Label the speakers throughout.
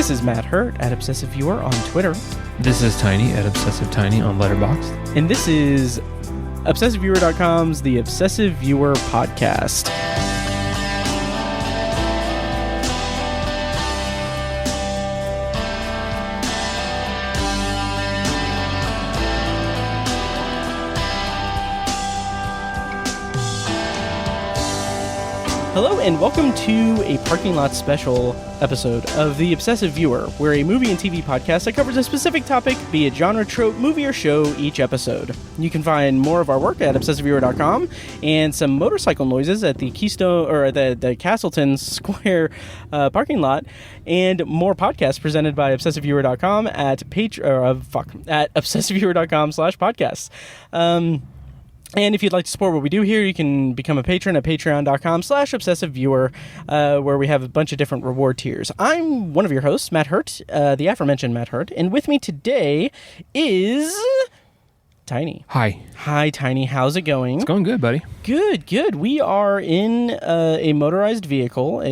Speaker 1: This is Matt Hurt at Obsessive Viewer on Twitter.
Speaker 2: This is Tiny at Obsessive Tiny on Letterboxd.
Speaker 1: And this is ObsessiveViewer.com's The Obsessive Viewer Podcast. Hello and welcome to a parking lot special episode of The Obsessive Viewer, where a movie and TV podcast that covers a specific topic, be it genre, trope, movie, or show, each episode. You can find more of our work at ObsessiveViewer.com and some motorcycle noises at the Keystone or the Castleton Square parking lot, and more podcasts presented by ObsessiveViewer.com at ObsessiveViewer.com/podcasts. And if you'd like to support what we do here, you can become a patron at patreon.com/obsessiveviewer, where we have a bunch of different reward tiers. I'm one of your hosts, Matt Hurt, the aforementioned Matt Hurt, and with me today is Tiny.
Speaker 2: Hi.
Speaker 1: Hi, Tiny. How's it going?
Speaker 2: It's going good, buddy.
Speaker 1: Good. We are in a motorized vehicle,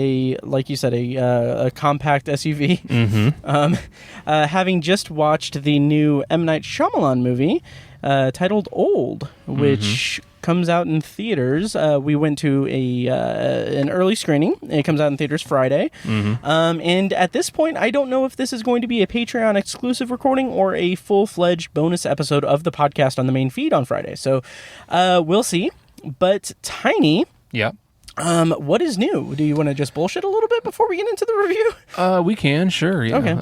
Speaker 1: like you said, a compact SUV.
Speaker 2: Mm-hmm.
Speaker 1: Having just watched the new M. Night Shyamalan movie, titled Old, which comes out in theaters. We went to an early screening. It comes out in theaters Friday. And at this point, I don't know if this is going to be a Patreon exclusive recording or a full-fledged bonus episode of the podcast on the main feed on Friday. So we'll see. But Tiny...
Speaker 2: Yeah.
Speaker 1: What is new? Do you want to just bullshit a little bit before we get into the review?
Speaker 2: We can, sure. Yeah.
Speaker 1: Okay.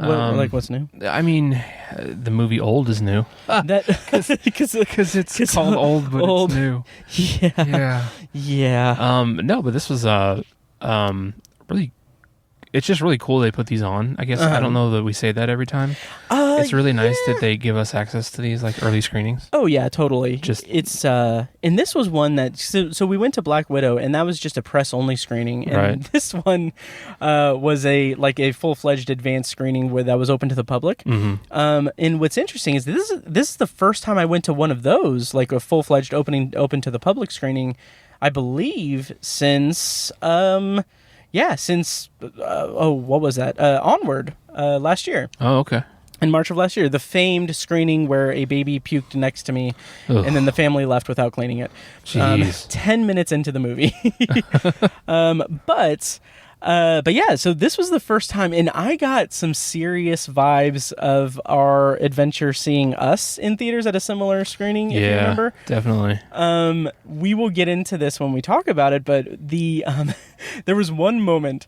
Speaker 1: What's new?
Speaker 2: I mean, the movie Old is new.
Speaker 1: Because
Speaker 2: it's called Old, but
Speaker 1: Old.
Speaker 2: It's new.
Speaker 1: Yeah.
Speaker 2: No, but this was really. It's just really cool they put these on. I guess I don't know that we say that every time. It's really nice that they give us access to these like early screenings.
Speaker 1: Oh yeah, totally.
Speaker 2: It's
Speaker 1: and this was one that so we went to Black Widow and that was just a press only screening, and
Speaker 2: right.
Speaker 1: This one was a full-fledged advanced screening where that was open to the public. And what's interesting is this is the first time I went to one of those, like a full-fledged open to the public screening, I believe since what was that? Onward, last year.
Speaker 2: Oh, okay.
Speaker 1: In March of last year, the famed screening where a baby puked next to me, and then the family left without cleaning it.
Speaker 2: Jeez.
Speaker 1: 10 minutes into the movie. But yeah, so this was the first time, and I got some serious vibes of our adventure seeing Us in theaters at a similar screening, if you remember.
Speaker 2: Definitely.
Speaker 1: We will get into this when we talk about it, but there was one moment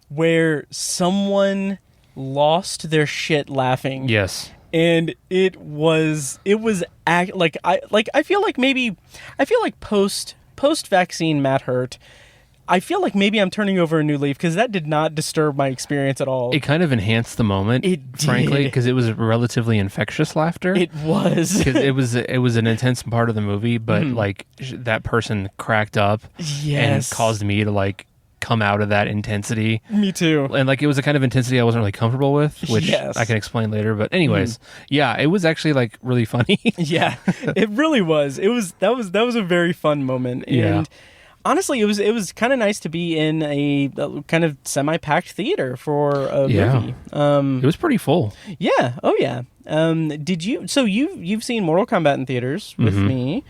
Speaker 1: where someone lost their shit laughing.
Speaker 2: Yes.
Speaker 1: And I feel like post vaccine Matt Hurt, I feel like maybe I'm turning over a new leaf because that did not disturb my experience at all.
Speaker 2: It kind of enhanced the moment, frankly, because it was relatively infectious laughter.
Speaker 1: It was.
Speaker 2: Because it was an intense part of the movie, but like that person cracked up and caused me to like come out of that intensity.
Speaker 1: Me too.
Speaker 2: And like it was a kind of intensity I wasn't really comfortable with, which I can explain later. But anyways, yeah, it was actually like really funny.
Speaker 1: Yeah, it really was. That was a very fun moment. And honestly, it was kind of nice to be in a kind of semi-packed theater for a movie.
Speaker 2: It was pretty full.
Speaker 1: Yeah. Oh yeah. Did you? So you've seen Mortal Kombat in theaters with me,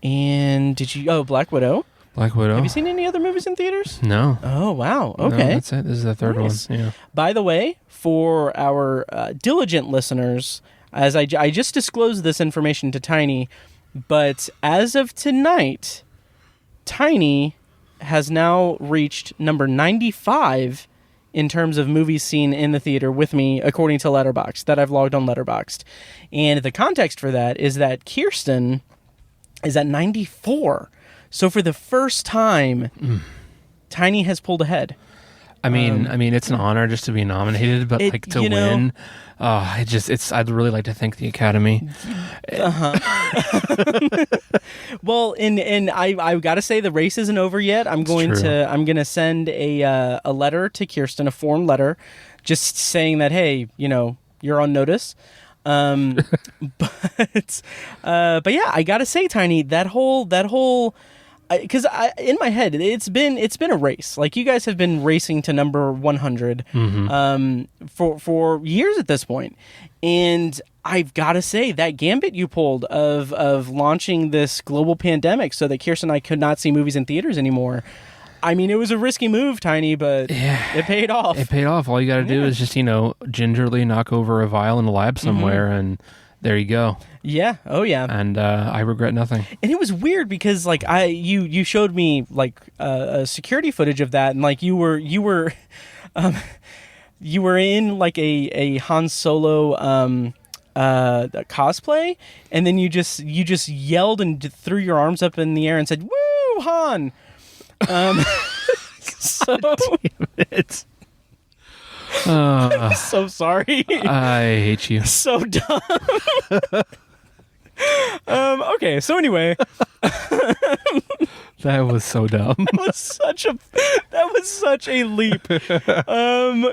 Speaker 1: and did you? Oh, Black Widow.
Speaker 2: Black Widow.
Speaker 1: Have you seen any other movies in theaters?
Speaker 2: No.
Speaker 1: Oh wow. Okay.
Speaker 2: No, that's it. This is the third one. Yeah.
Speaker 1: By the way, for our diligent listeners, as I just disclosed this information to Tiny, but as of tonight, Tiny has now reached number 95 in terms of movies seen in the theater with me, according to Letterboxd, that I've logged on Letterboxd. And the context for that is that Kirsten is at 94. So for the first time, Tiny has pulled ahead.
Speaker 2: I mean, it's an honor just to be nominated, but like to win, I'd really like to thank the Academy.
Speaker 1: Well, and I gotta say the race isn't over yet. I'm going to send a letter to Kirsten, a form letter, just saying that, hey, you're on notice. But yeah, I gotta say, Tiny, that whole because in my head it's been a race. Like, you guys have been racing to number 100 for years at this point, and I've got to say that gambit you pulled of launching this global pandemic so that Kirsten and I could not see movies in theaters anymore. I mean, it was a risky move, Tiny, but it paid off.
Speaker 2: It paid off. All you got to do is just, gingerly knock over a vial in a lab somewhere, and there you go.
Speaker 1: Yeah. Oh, yeah.
Speaker 2: And I regret nothing.
Speaker 1: And it was weird because, like, you showed me like security footage of that, and like you were in like a Han Solo cosplay, and then you just yelled and threw your arms up in the air and said, "Woo, Han!" So
Speaker 2: damn it.
Speaker 1: I'm so sorry.
Speaker 2: I hate you.
Speaker 1: So dumb. Okay, so anyway,
Speaker 2: that was so dumb.
Speaker 1: that was such a leap.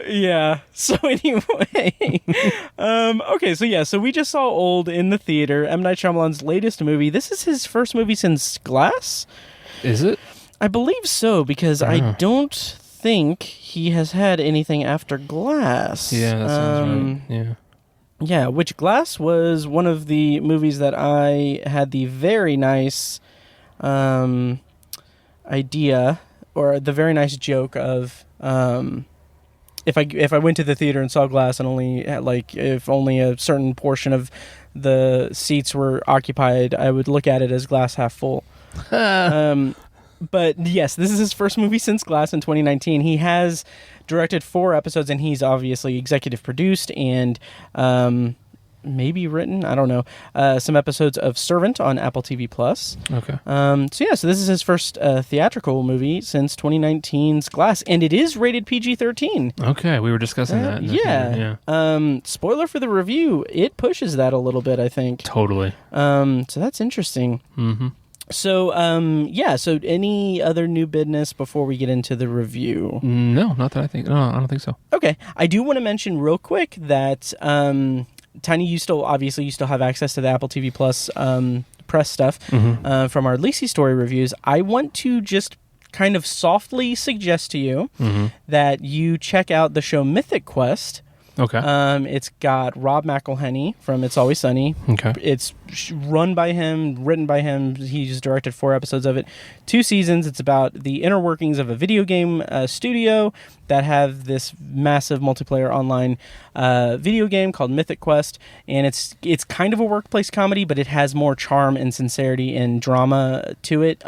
Speaker 1: Yeah. So anyway, okay, so we just saw Old in the theater. M. Night Shyamalan's latest movie. This is his first movie since Glass.
Speaker 2: Is it?
Speaker 1: I believe so, because I don't think he has had anything after Glass.
Speaker 2: Yeah, that sounds right. Yeah.
Speaker 1: Yeah, which Glass was one of the movies that I had the very nice idea, or the very nice joke of if I went to the theater and saw Glass and if only a certain portion of the seats were occupied, I would look at it as glass half full. But yes, this is his first movie since Glass in 2019. He has directed 4 episodes, and he's obviously executive produced and maybe written, I don't know, some episodes of Servant on Apple TV+.
Speaker 2: Okay.
Speaker 1: So this is his first theatrical movie since 2019's Glass, and it is rated PG-13.
Speaker 2: Okay, we were discussing that.
Speaker 1: Yeah. Spoiler for the review, it pushes that a little bit, I think.
Speaker 2: Totally.
Speaker 1: So that's interesting.
Speaker 2: Mm-hmm.
Speaker 1: So, so any other new business before we get into the review?
Speaker 2: No, not that I think. No, I don't think so.
Speaker 1: Okay. I do want to mention real quick that, Tiny, you still have access to the Apple TV Plus press stuff from our Lacey Story reviews. I want to just kind of softly suggest to you that you check out the show Mythic Quest.
Speaker 2: Okay.
Speaker 1: It's got Rob McElhenney from It's Always Sunny.
Speaker 2: Okay.
Speaker 1: It's run by him, written by him. He's directed 4 episodes of it, 2 seasons. It's about the inner workings of a video game studio that have this massive multiplayer online video game called Mythic Quest, and it's kind of a workplace comedy, but it has more charm and sincerity and drama to it.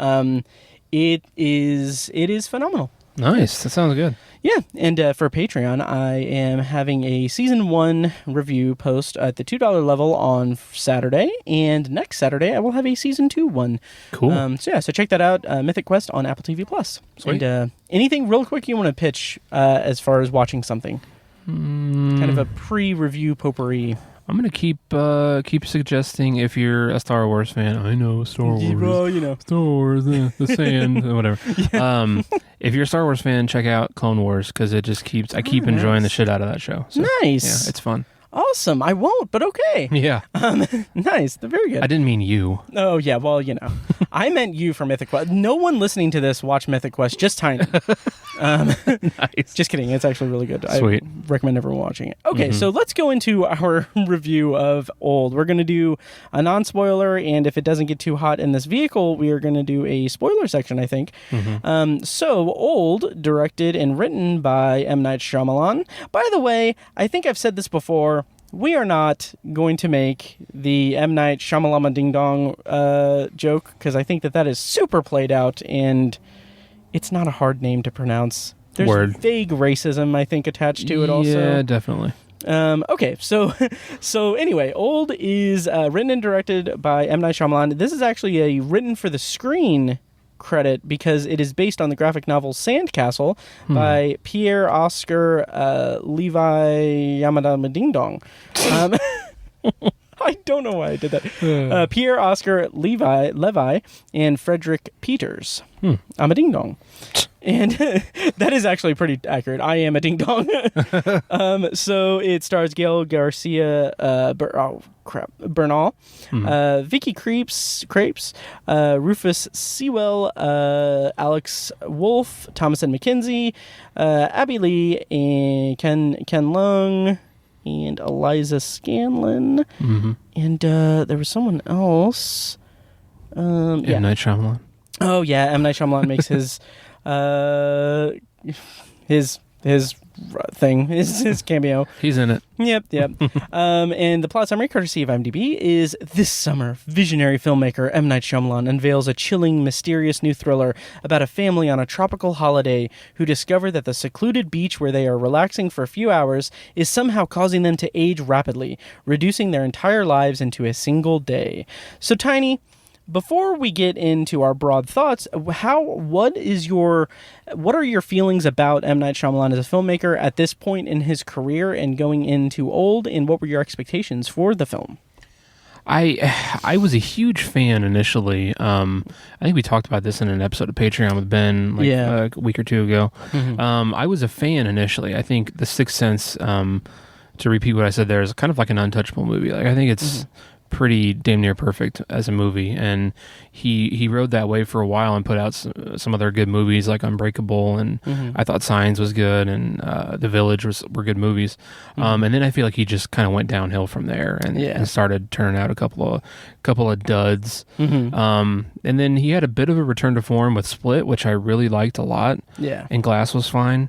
Speaker 1: It is phenomenal.
Speaker 2: Nice. That sounds good.
Speaker 1: Yeah, and for Patreon, I am having a Season 1 review post at the $2 level on Saturday, and next Saturday I will have a Season 2 one.
Speaker 2: Cool.
Speaker 1: So check that out, Mythic Quest on Apple TV+.
Speaker 2: Sweet.
Speaker 1: And anything real quick you want to pitch as far as watching something? Kind of a pre-review potpourri.
Speaker 2: I'm gonna keep suggesting, if you're a Star Wars fan. I know Star Wars.
Speaker 1: Well,
Speaker 2: Star Wars, the sand, whatever. Yeah. If you're a Star Wars fan, check out Clone Wars, because it just keeps enjoying the shit out of that show. So,
Speaker 1: nice.
Speaker 2: Yeah, it's fun.
Speaker 1: Awesome. I won't, but okay.
Speaker 2: Yeah.
Speaker 1: Nice. Very good.
Speaker 2: I didn't mean you.
Speaker 1: Oh, yeah. Well, I meant you for Mythic Quest. No one listening to this watched Mythic Quest, just Tiny.
Speaker 2: Nice.
Speaker 1: Just kidding. It's actually really good.
Speaker 2: Sweet.
Speaker 1: I recommend everyone watching it. Okay, so let's go into our review of Old. We're going to do a non-spoiler, and if it doesn't get too hot in this vehicle, we are going to do a spoiler section, I think. So, Old, directed and written by M. Night Shyamalan. By the way, I think I've said this before. We are not going to make the M. Night Shyamalama Ding Dong joke, because I think that is super played out, and it's not a hard name to pronounce. There's vague racism, I think, attached to it also.
Speaker 2: Yeah, definitely.
Speaker 1: Okay, so anyway, Old is written and directed by M. Night Shyamalan. This is actually a written for the screen credit, because it is based on the graphic novel Sandcastle by Pierre Oscar Levi Yamada Ding Dong. I don't know why I did that. Pierre Oscar Levi and Frederick Peters. I'm a ding dong. And that is actually pretty accurate. I am a ding dong. So it stars Gael Garcia. Bernal, Vicky Crepes, Rufus Sewell, Alex Wolf, Thomas and McKenzie, Abby Lee, and Ken Leung, and Eliza Scanlon, and there was someone else.
Speaker 2: M. Night Shyamalan.
Speaker 1: Oh yeah, M. Night Shyamalan makes his thing, his cameo.
Speaker 2: He's in it.
Speaker 1: Yep. And the plot summary, courtesy of IMDb, is this summer, visionary filmmaker M. Night Shyamalan unveils a chilling, mysterious new thriller about a family on a tropical holiday who discover that the secluded beach where they are relaxing for a few hours is somehow causing them to age rapidly, reducing their entire lives into a single day. So, Tiny, before we get into our broad thoughts, what are your feelings about M. Night Shyamalan as a filmmaker at this point in his career and going into Old, and what were your expectations for the film?
Speaker 2: I was a huge fan initially. I think we talked about this in an episode of Patreon with Ben a week or two ago. I was a fan initially. I think The Sixth Sense, to repeat what I said there, is kind of like an untouchable movie. Like, I think it's pretty damn near perfect as a movie, and he rode that wave for a while and put out some other good movies like Unbreakable, and I thought Signs was good, and The Village were good movies, and then I feel like he just kind of went downhill from there and started turning out a couple of duds, and then he had a bit of a return to form with Split, which I really liked a lot, and Glass was fine.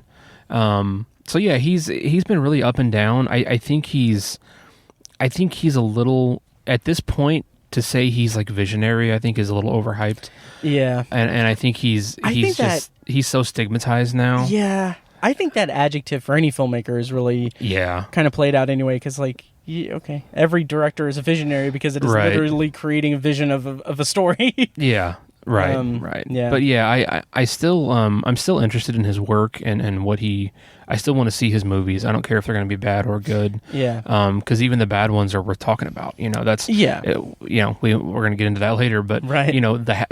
Speaker 2: So yeah, he's been really up and down. I think he's a little, at this point, to say he's like visionary, I think is a little overhyped. Yeah. And I think he's so stigmatized now.
Speaker 1: Yeah. I think that adjective for any filmmaker is really kind of played out anyway, because every director is a visionary because it is literally creating a vision of a story.
Speaker 2: Yeah. Right. Yeah. But yeah, I still I'm still interested in his work and what I still want to see his movies. I don't care if they're going to be bad or good. Yeah. Because even the bad ones are worth talking about. That's we're going to get into that later. But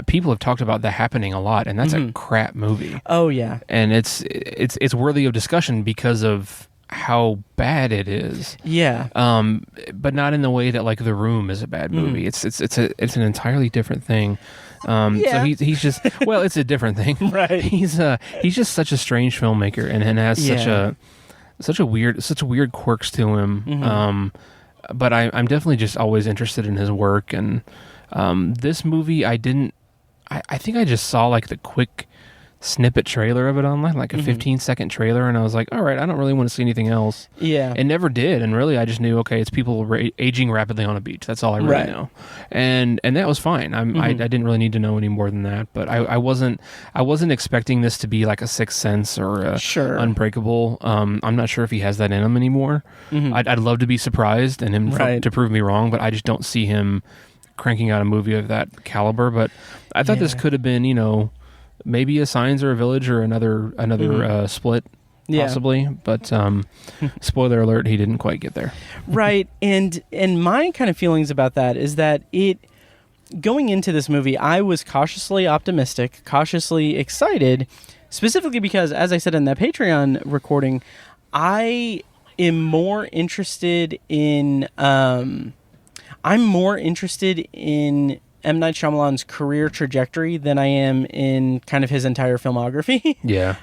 Speaker 2: people have talked about The Happening a lot, and that's a crap movie.
Speaker 1: Oh yeah.
Speaker 2: And it's worthy of discussion because of how bad it is. Yeah. But not in the way that like The Room is a bad movie. It's an entirely different thing. So he's just, well, it's a different thing. Right. He's just such a strange filmmaker and has such a weird quirks to him. But I'm definitely just always interested in his work, and this movie I think I just saw like the quick snippet trailer of it online, like a 15-second trailer, and I was like, all right, I don't really want to see anything else. Yeah. And never did, and really I just knew, okay, it's people aging rapidly on a beach. That's all I really know. And that was fine. I didn't really need to know any more than that, but I wasn't expecting this to be like a Sixth Sense or a Unbreakable. I'm not sure if he has that in him anymore. I'd love to be surprised and him to prove me wrong, but I just don't see him cranking out a movie of that caliber. But I thought this could have been, maybe a Signs or a Village or another Split, possibly. But spoiler alert, he didn't quite get there.
Speaker 1: Right. And my kind of feelings about that is that going into this movie, I was cautiously optimistic, cautiously excited, specifically because, as I said in that Patreon recording, I am more interested in M. Night Shyamalan's career trajectory than I am in kind of his entire filmography. Yeah.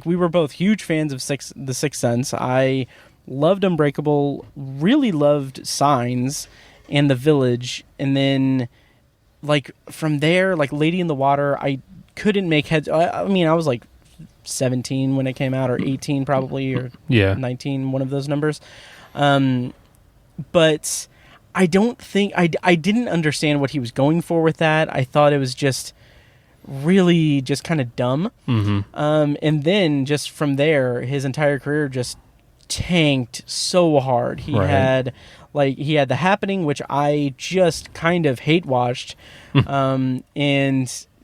Speaker 1: We were both huge fans of The Sixth Sense. I loved Unbreakable, really loved Signs and The Village, and then from there, Lady in the Water, I couldn't make heads. I mean, I was 17 when it came out, or 18 probably, or 19, one of those numbers. But I don't think I didn't understand what he was going for with that. I thought it was just really just kind of dumb. And then just from there, his entire career just tanked so hard. He had The Happening, which I just kind of hate watched, and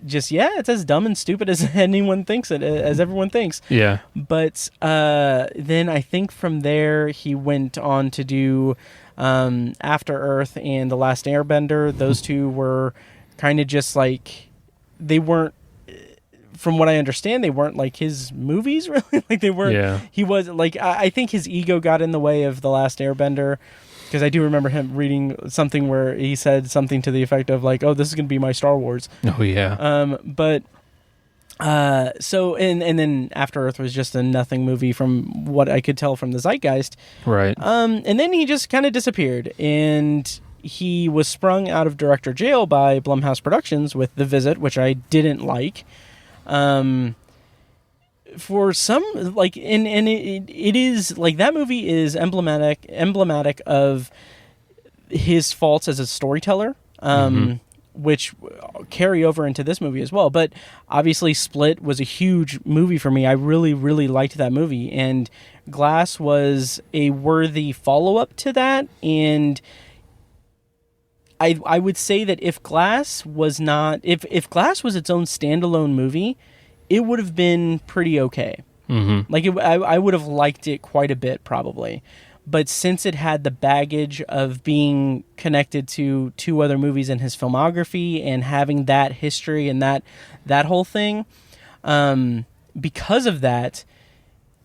Speaker 1: just it's as dumb and stupid as anyone thinks it, as everyone thinks. Yeah. But then I think from there he went on to do After Earth and The Last Airbender. Those two were kind of just they weren't, from what I understand, they weren't his movies really. They weren't. Yeah. He was I think his ego got in the way of The Last Airbender. Because I do remember him reading something where he said something to the effect of like, "Oh, this is going to be my Star Wars."
Speaker 2: Oh yeah.
Speaker 1: So and then After Earth was just a nothing movie from what I could tell from the zeitgeist.
Speaker 2: Right.
Speaker 1: And then he just kind of disappeared, and he was sprung out of director jail by Blumhouse Productions with The Visit, which I didn't like. For some, like, and it is like that movie is emblematic of his faults as a storyteller. Which carry over into this movie as well. But obviously Split was a huge movie for me. I really, really liked that movie. And Glass was a worthy follow-up to that. And I would say that if Glass was not... If Glass was its own standalone movie, it would have been pretty okay. Like, I would have liked it quite a bit, probably. But since it had the baggage of being connected to two other movies in his filmography and having that history and that whole thing, because of that,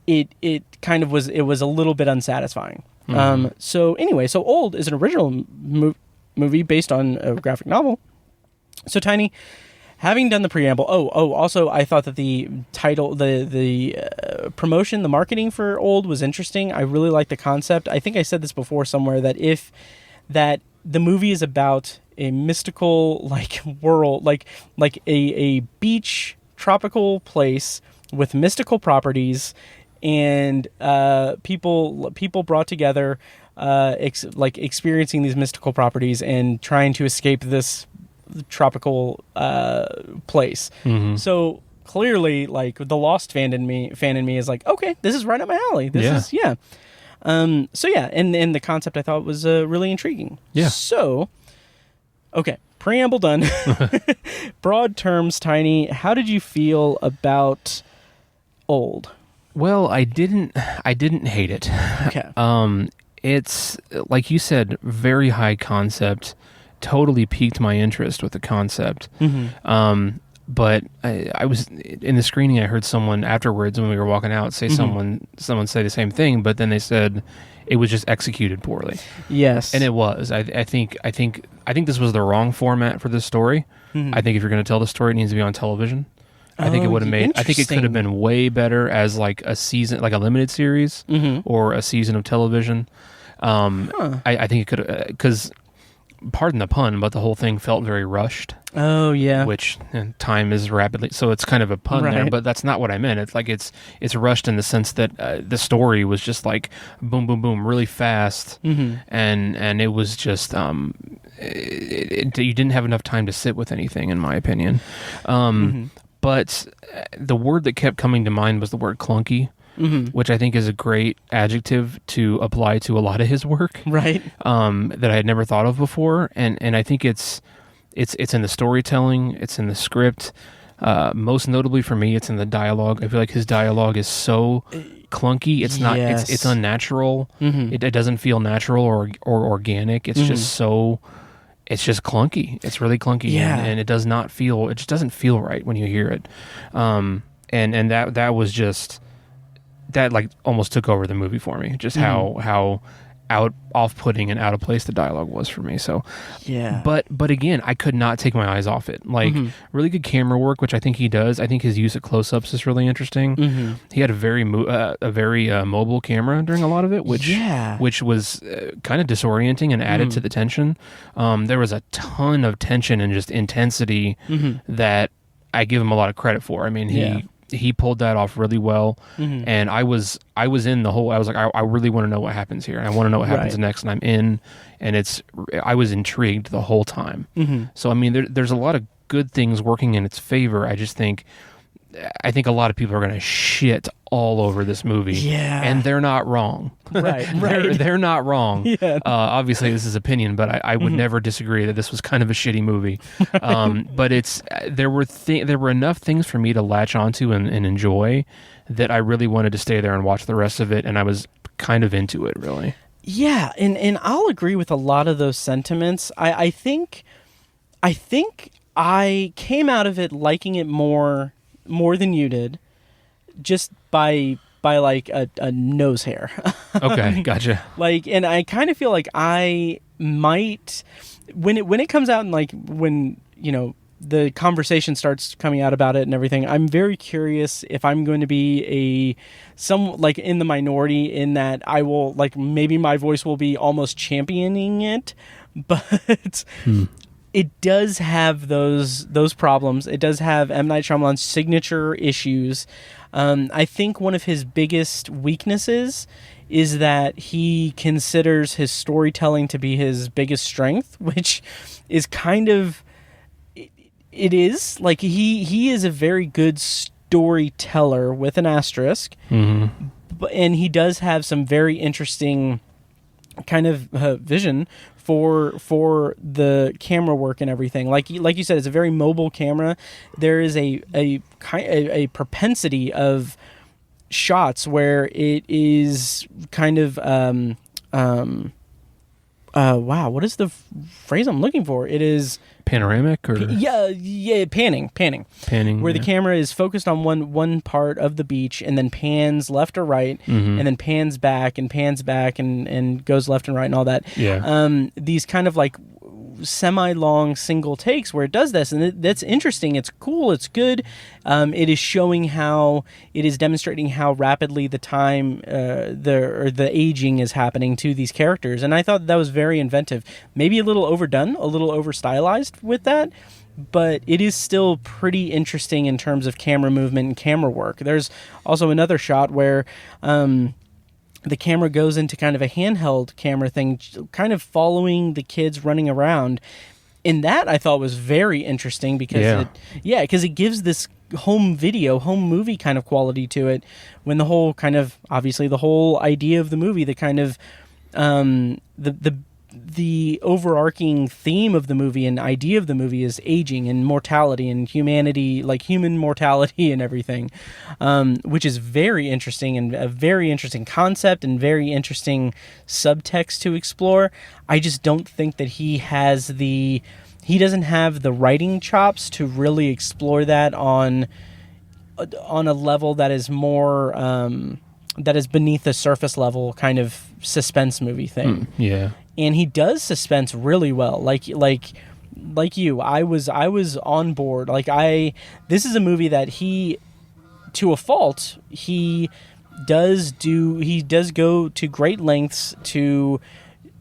Speaker 1: it kind of was a little bit unsatisfying. So anyway, so Old is an original movie based on a graphic novel. So Tiny, having done the preamble, also I thought that the title, the promotion, the marketing for Old was interesting. I really liked the concept. I think I said this before somewhere, that the movie is about a mystical world, like a beach tropical place with mystical properties, and people brought together, experiencing these mystical properties and trying to escape this tropical place. So clearly, like, the Lost fan in me is like, okay, this is right up my alley. So yeah, and the concept I thought was really intriguing.
Speaker 2: Yeah.
Speaker 1: So, okay, preamble done. Broad terms, Tiny, how did you feel about Old?
Speaker 2: Well, I didn't hate it.
Speaker 1: Okay.
Speaker 2: It's, like you said, very high concept. Totally piqued my interest with the concept. But I was in the screening. I heard someone afterwards when we were walking out say someone say the same thing, but then they said it was just executed poorly.
Speaker 1: Yes,
Speaker 2: and it was. I think this was the wrong format for this story. I think if you're going to tell the story, it needs to be on television. I think it would have made. I think it could have been way better as like a season, like a limited series, or a season of television. I think it could, because, pardon the pun, but the whole thing felt very rushed.
Speaker 1: Oh yeah,
Speaker 2: which time is rapidly, so it's kind of a pun there, but that's not what I meant. It's like it's rushed in the sense that the story was just like boom, boom, boom, really fast, and it was just you didn't have enough time to sit with anything, in my opinion. But the word that kept coming to mind was the word clunky. Which I think is a great adjective to apply to a lot of his work,
Speaker 1: right?
Speaker 2: That I had never thought of before, and I think it's in the storytelling, it's in the script. Most notably for me, it's in the dialogue. I feel like his dialogue is so clunky. It's not.
Speaker 1: Yes.
Speaker 2: It's unnatural. It doesn't feel natural or organic. It's just so. It's just clunky. It's really clunky, and it does not feel. It just doesn't feel right when you hear it. And that was just. That like almost took over the movie for me. Just how off-putting and out of place the dialogue was for me. So
Speaker 1: yeah.
Speaker 2: But again, I could not take my eyes off it. Like really good camera work, which I think he does. I think his use of close-ups is really interesting. He had a very mobile camera during a lot of it, which was kind of disorienting and added to the tension. There was a ton of tension and just intensity that I give him a lot of credit for. I mean, he pulled that off really well, and I was in the whole. I was like, I really want to know what happens here, and I want to know what happens next, and I'm in, and I was intrigued the whole time. So I mean, there's a lot of good things working in its favor. I think a lot of people are going to shit all over this movie, and they're not wrong.
Speaker 1: Right.
Speaker 2: They're not wrong. Obviously, this is opinion, but I would never disagree that this was kind of a shitty movie. But there were enough things for me to latch onto and enjoy that I really wanted to stay there and watch the rest of it, and I was kind of into it, really.
Speaker 1: Yeah, and I'll agree with a lot of those sentiments. I think I came out of it liking it more than you did, just by by like a nose hair.
Speaker 2: Okay, gotcha.
Speaker 1: Like, and I kind of feel like I might, when it comes out and like when, you know, the conversation starts coming out about it and everything, I'm very curious if I'm going to be like in the minority in that I will, like, maybe my voice will be almost championing it, but it does have those problems. It does have M. Night Shyamalan's signature issues. I think one of his biggest weaknesses is that he considers his storytelling to be his biggest strength, which is kind of... It is like he is a very good storyteller with an asterisk, and he does have some very interesting kind of vision for the camera work and everything. Like you said, it's a very mobile camera. There is a propensity of shots where it is kind of wow, what is the phrase I'm looking for? It is
Speaker 2: panoramic, or
Speaker 1: panning, where the camera is focused on one part of the beach and then pans left or right, and then pans back and goes left and right and all that. These kind of like semi-long single takes where it does this, and that's interesting. It's cool. It's good. It is showing how it is demonstrating how rapidly the time, the aging is happening to these characters, and I thought that was very inventive. Maybe a little overdone, a little over stylized with that, but it is still pretty interesting in terms of camera movement and camera work. There's also another shot where the camera goes into kind of a handheld camera thing, kind of following the kids running around. And that I thought was very interesting because it gives this home movie kind of quality to it, when the whole kind of, obviously the whole idea of the movie, the kind of the overarching theme of the movie and idea of the movie is aging and mortality and humanity, like human mortality and everything, which is very interesting and a very interesting concept and very interesting subtext to explore. I just don't think that he doesn't have the writing chops to really explore that on a level that is more that is beneath the surface level kind of suspense movie thing. And he does suspense really well. Like you, I was on board. This is a movie that he, to a fault, he does go to great lengths to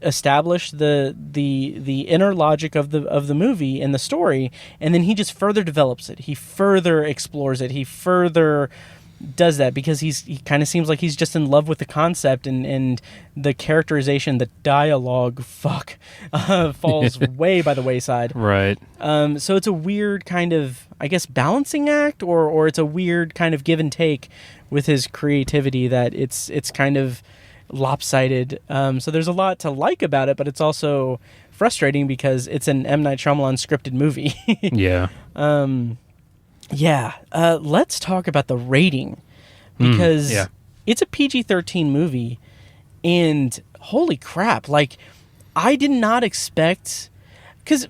Speaker 1: establish the inner logic of the movie and the story, and then he just further develops it. He further explores it. He further does that because he kind of seems like he's just in love with the concept and the characterization, the dialogue falls way by the wayside.
Speaker 2: Right.
Speaker 1: So it's a weird kind of, I guess, balancing act, or it's a weird kind of give and take with his creativity that it's kind of lopsided. So there's a lot to like about it, but it's also frustrating because it's an M. Night Shyamalan scripted movie. Let's talk about the rating, because it's a PG-13 movie, and holy crap, like, I did not expect, because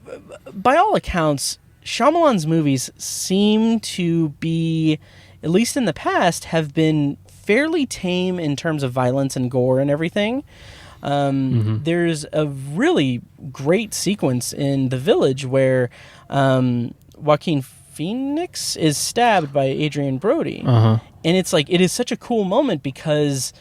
Speaker 1: by all accounts, Shyamalan's movies seem to be, at least in the past, have been fairly tame in terms of violence and gore and everything. There's a really great sequence in The Village where Joaquin Phoenix is stabbed by Adrian Brody. And it's like, it is such a cool moment because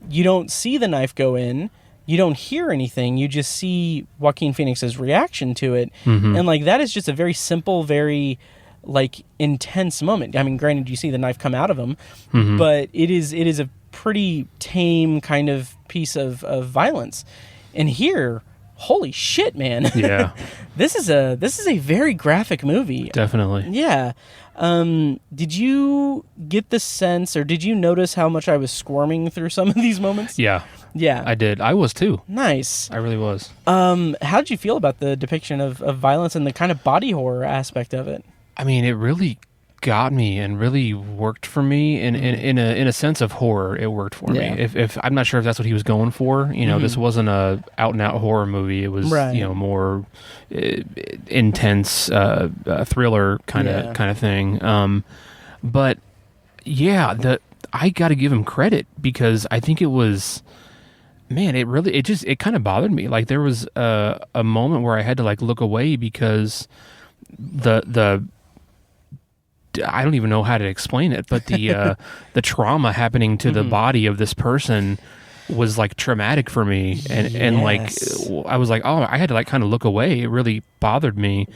Speaker 1: you don't see the knife go in, you don't hear anything, you just see Joaquin Phoenix's reaction to it. And like, that is just a very simple, very like intense moment. I mean, granted, you see the knife come out of him, but it is a pretty tame kind of piece of violence. And here, holy shit, man.
Speaker 2: Yeah.
Speaker 1: This is a very graphic movie.
Speaker 2: Definitely.
Speaker 1: Yeah. Did you get the sense, or did you notice how much I was squirming through some of these moments?
Speaker 2: Yeah.
Speaker 1: Yeah.
Speaker 2: I did. I was too.
Speaker 1: Nice.
Speaker 2: I really was.
Speaker 1: How did you feel about the depiction of violence and the kind of body horror aspect of it?
Speaker 2: I mean, it really got me and really worked for me in a sense of horror. It worked for me. If I'm not sure if that's what he was going for. You know, this wasn't a out and out horror movie. It was you know, more intense thriller kind of thing. But yeah, I got to give him credit because I think it was, man, it kind of bothered me. Like there was a moment where I had to like look away because the I don't even know how to explain it, but the trauma happening to the body of this person was like traumatic for me, and like I was like, oh, I had to like kind of look away. It really bothered me.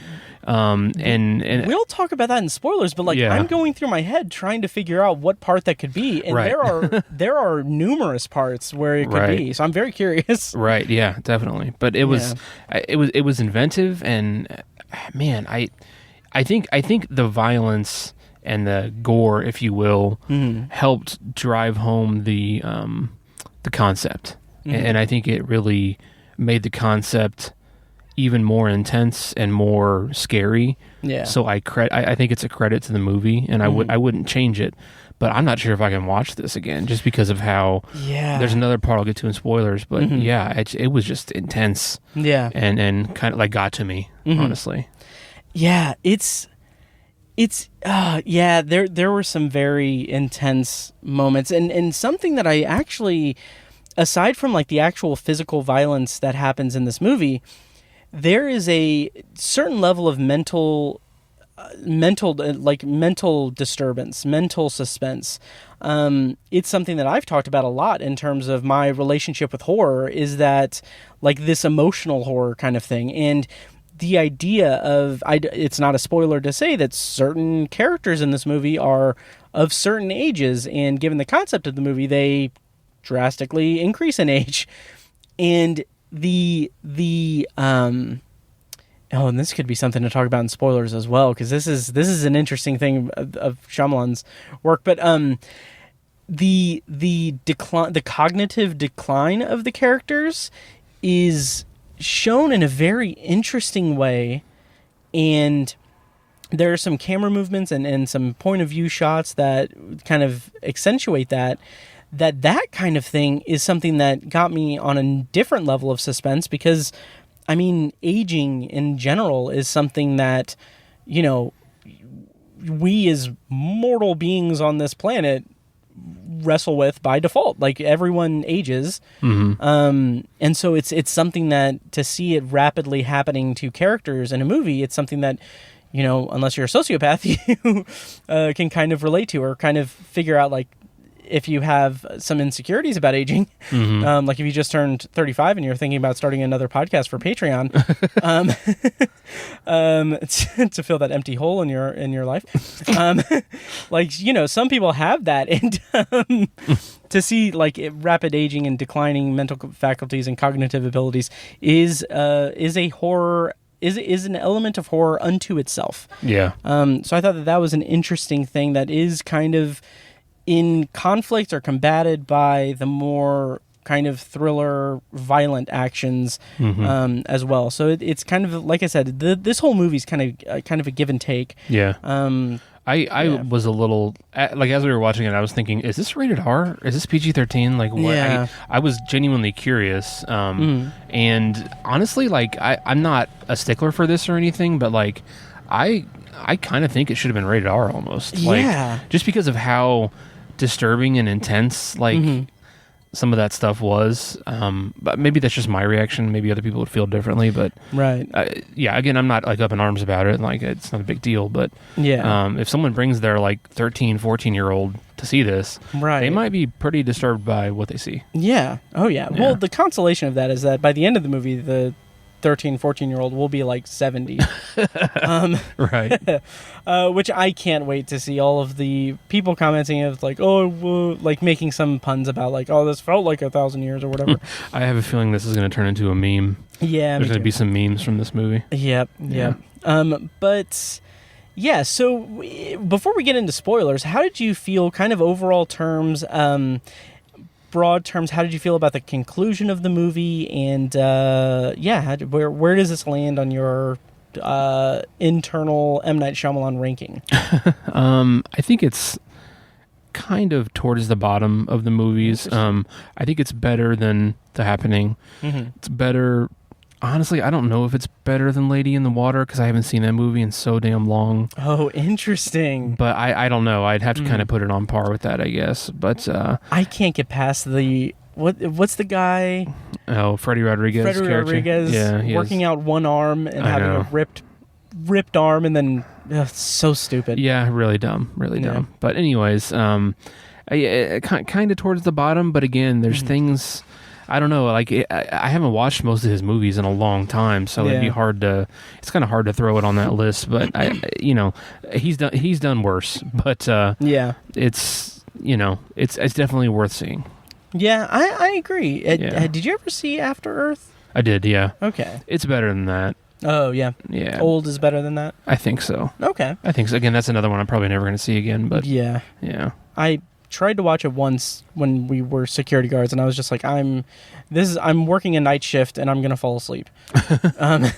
Speaker 2: And
Speaker 1: we'll talk about that in spoilers, but like I'm going through my head trying to figure out what part that could be, and there are numerous parts where it could be. So I'm very curious.
Speaker 2: Right? Yeah, definitely. But it was inventive, and man, I think the violence and the gore, if you will, helped drive home the concept, and I think it really made the concept even more intense and more scary. Yeah. So I think it's a credit to the movie, and I wouldn't change it. But I'm not sure if I can watch this again just because of how. Yeah. There's another part I'll get to in spoilers, but it was just intense. Yeah. And kind of like got to me, honestly.
Speaker 1: Yeah, there were some very intense moments, and something that I actually, aside from like the actual physical violence that happens in this movie, there is a certain level of mental disturbance, mental suspense. It's something that I've talked about a lot in terms of my relationship with horror, is that like this emotional horror kind of thing. And the idea of, it's not a spoiler to say that certain characters in this movie are of certain ages, and given the concept of the movie, they drastically increase in age. And and this could be something to talk about in spoilers as well, because this is an interesting thing of Shyamalan's work. But the cognitive decline of the characters is shown in a very interesting way, and there are some camera movements and some point of view shots that kind of accentuate that kind of thing is something that got me on a different level of suspense, because I mean, aging in general is something that, you know, we as mortal beings on this planet wrestle with by default. Like, everyone ages. And so it's something that, to see it rapidly happening to characters in a movie, it's something that, you know, unless you're a sociopath, you can kind of relate to, or kind of figure out, like, if you have some insecurities about aging, like if you just turned 35 and you're thinking about starting another podcast for Patreon, to fill that empty hole in your life, like, you know, some people have that, and to see like rapid aging and declining mental faculties and cognitive abilities is a horror. Is an element of horror unto itself. Yeah. So I thought that was an interesting thing that is kind of in conflict or combated by the more kind of thriller, violent actions as well. So it's kind of, like I said, this whole movie's kind of a give and take. Yeah.
Speaker 2: I was a little, like, as we were watching it, I was thinking, is this rated R? Is this PG-13? Like, what? Yeah. I was genuinely curious. And honestly, like, I'm not a stickler for this or anything, but like, I kind of think it should have been rated R almost. Like, just because of how disturbing and intense, like, some of that stuff was. But maybe that's just my reaction. Maybe other people would feel differently, but yeah, again, I'm not like up in arms about it. Like, it's not a big deal, but if someone brings their like 13, 14-year-old to see this, they might be pretty disturbed by what they see. Yeah. Oh yeah. Well, the consolation of that is that by the end of the movie, the 13, 14-year-old will be like 70. Right. Which I can't wait to see all of the people commenting of like, like making some puns about like, oh, this felt like 1,000 years or whatever. I have a feeling this is going to turn into a meme. Yeah. There's going to be some memes from this movie. Yep. Yeah. But yeah, so before we get into spoilers, how did you feel kind of overall terms, broad terms, how did you feel about the conclusion of the movie, and where does this land on your internal M. Night Shyamalan ranking? I think it's kind of towards the bottom of the movies. I think it's better than The Happening. It's better Honestly, I don't know if it's better than Lady in the Water because I haven't seen that movie in so damn long.
Speaker 1: Oh, interesting.
Speaker 2: But I don't know. I'd have to kind of put it on par with that, I guess. But
Speaker 1: I can't get past the what's the guy?
Speaker 2: Oh, Freddie Rodriguez.
Speaker 1: Working out one arm and having a ripped arm, and then so stupid.
Speaker 2: Yeah, really dumb. But anyways, kind of towards the bottom. But again, there's things. I don't know. Like I haven't watched most of his movies in a long time, so it'd be hard to. It's kind of hard to throw it on that list. But he's done worse. But it's it's definitely worth seeing.
Speaker 1: Yeah, I agree. Did you ever see After Earth?
Speaker 2: I did. Yeah.
Speaker 1: Okay.
Speaker 2: It's better than that.
Speaker 1: Oh yeah.
Speaker 2: Yeah.
Speaker 1: Old is better than that.
Speaker 2: I think so.
Speaker 1: Okay.
Speaker 2: I think so. Again, that's another one I'm probably never going to see again. But
Speaker 1: yeah. I tried to watch it once when we were security guards, and I was just like, I'm working a night shift and I'm gonna fall asleep. But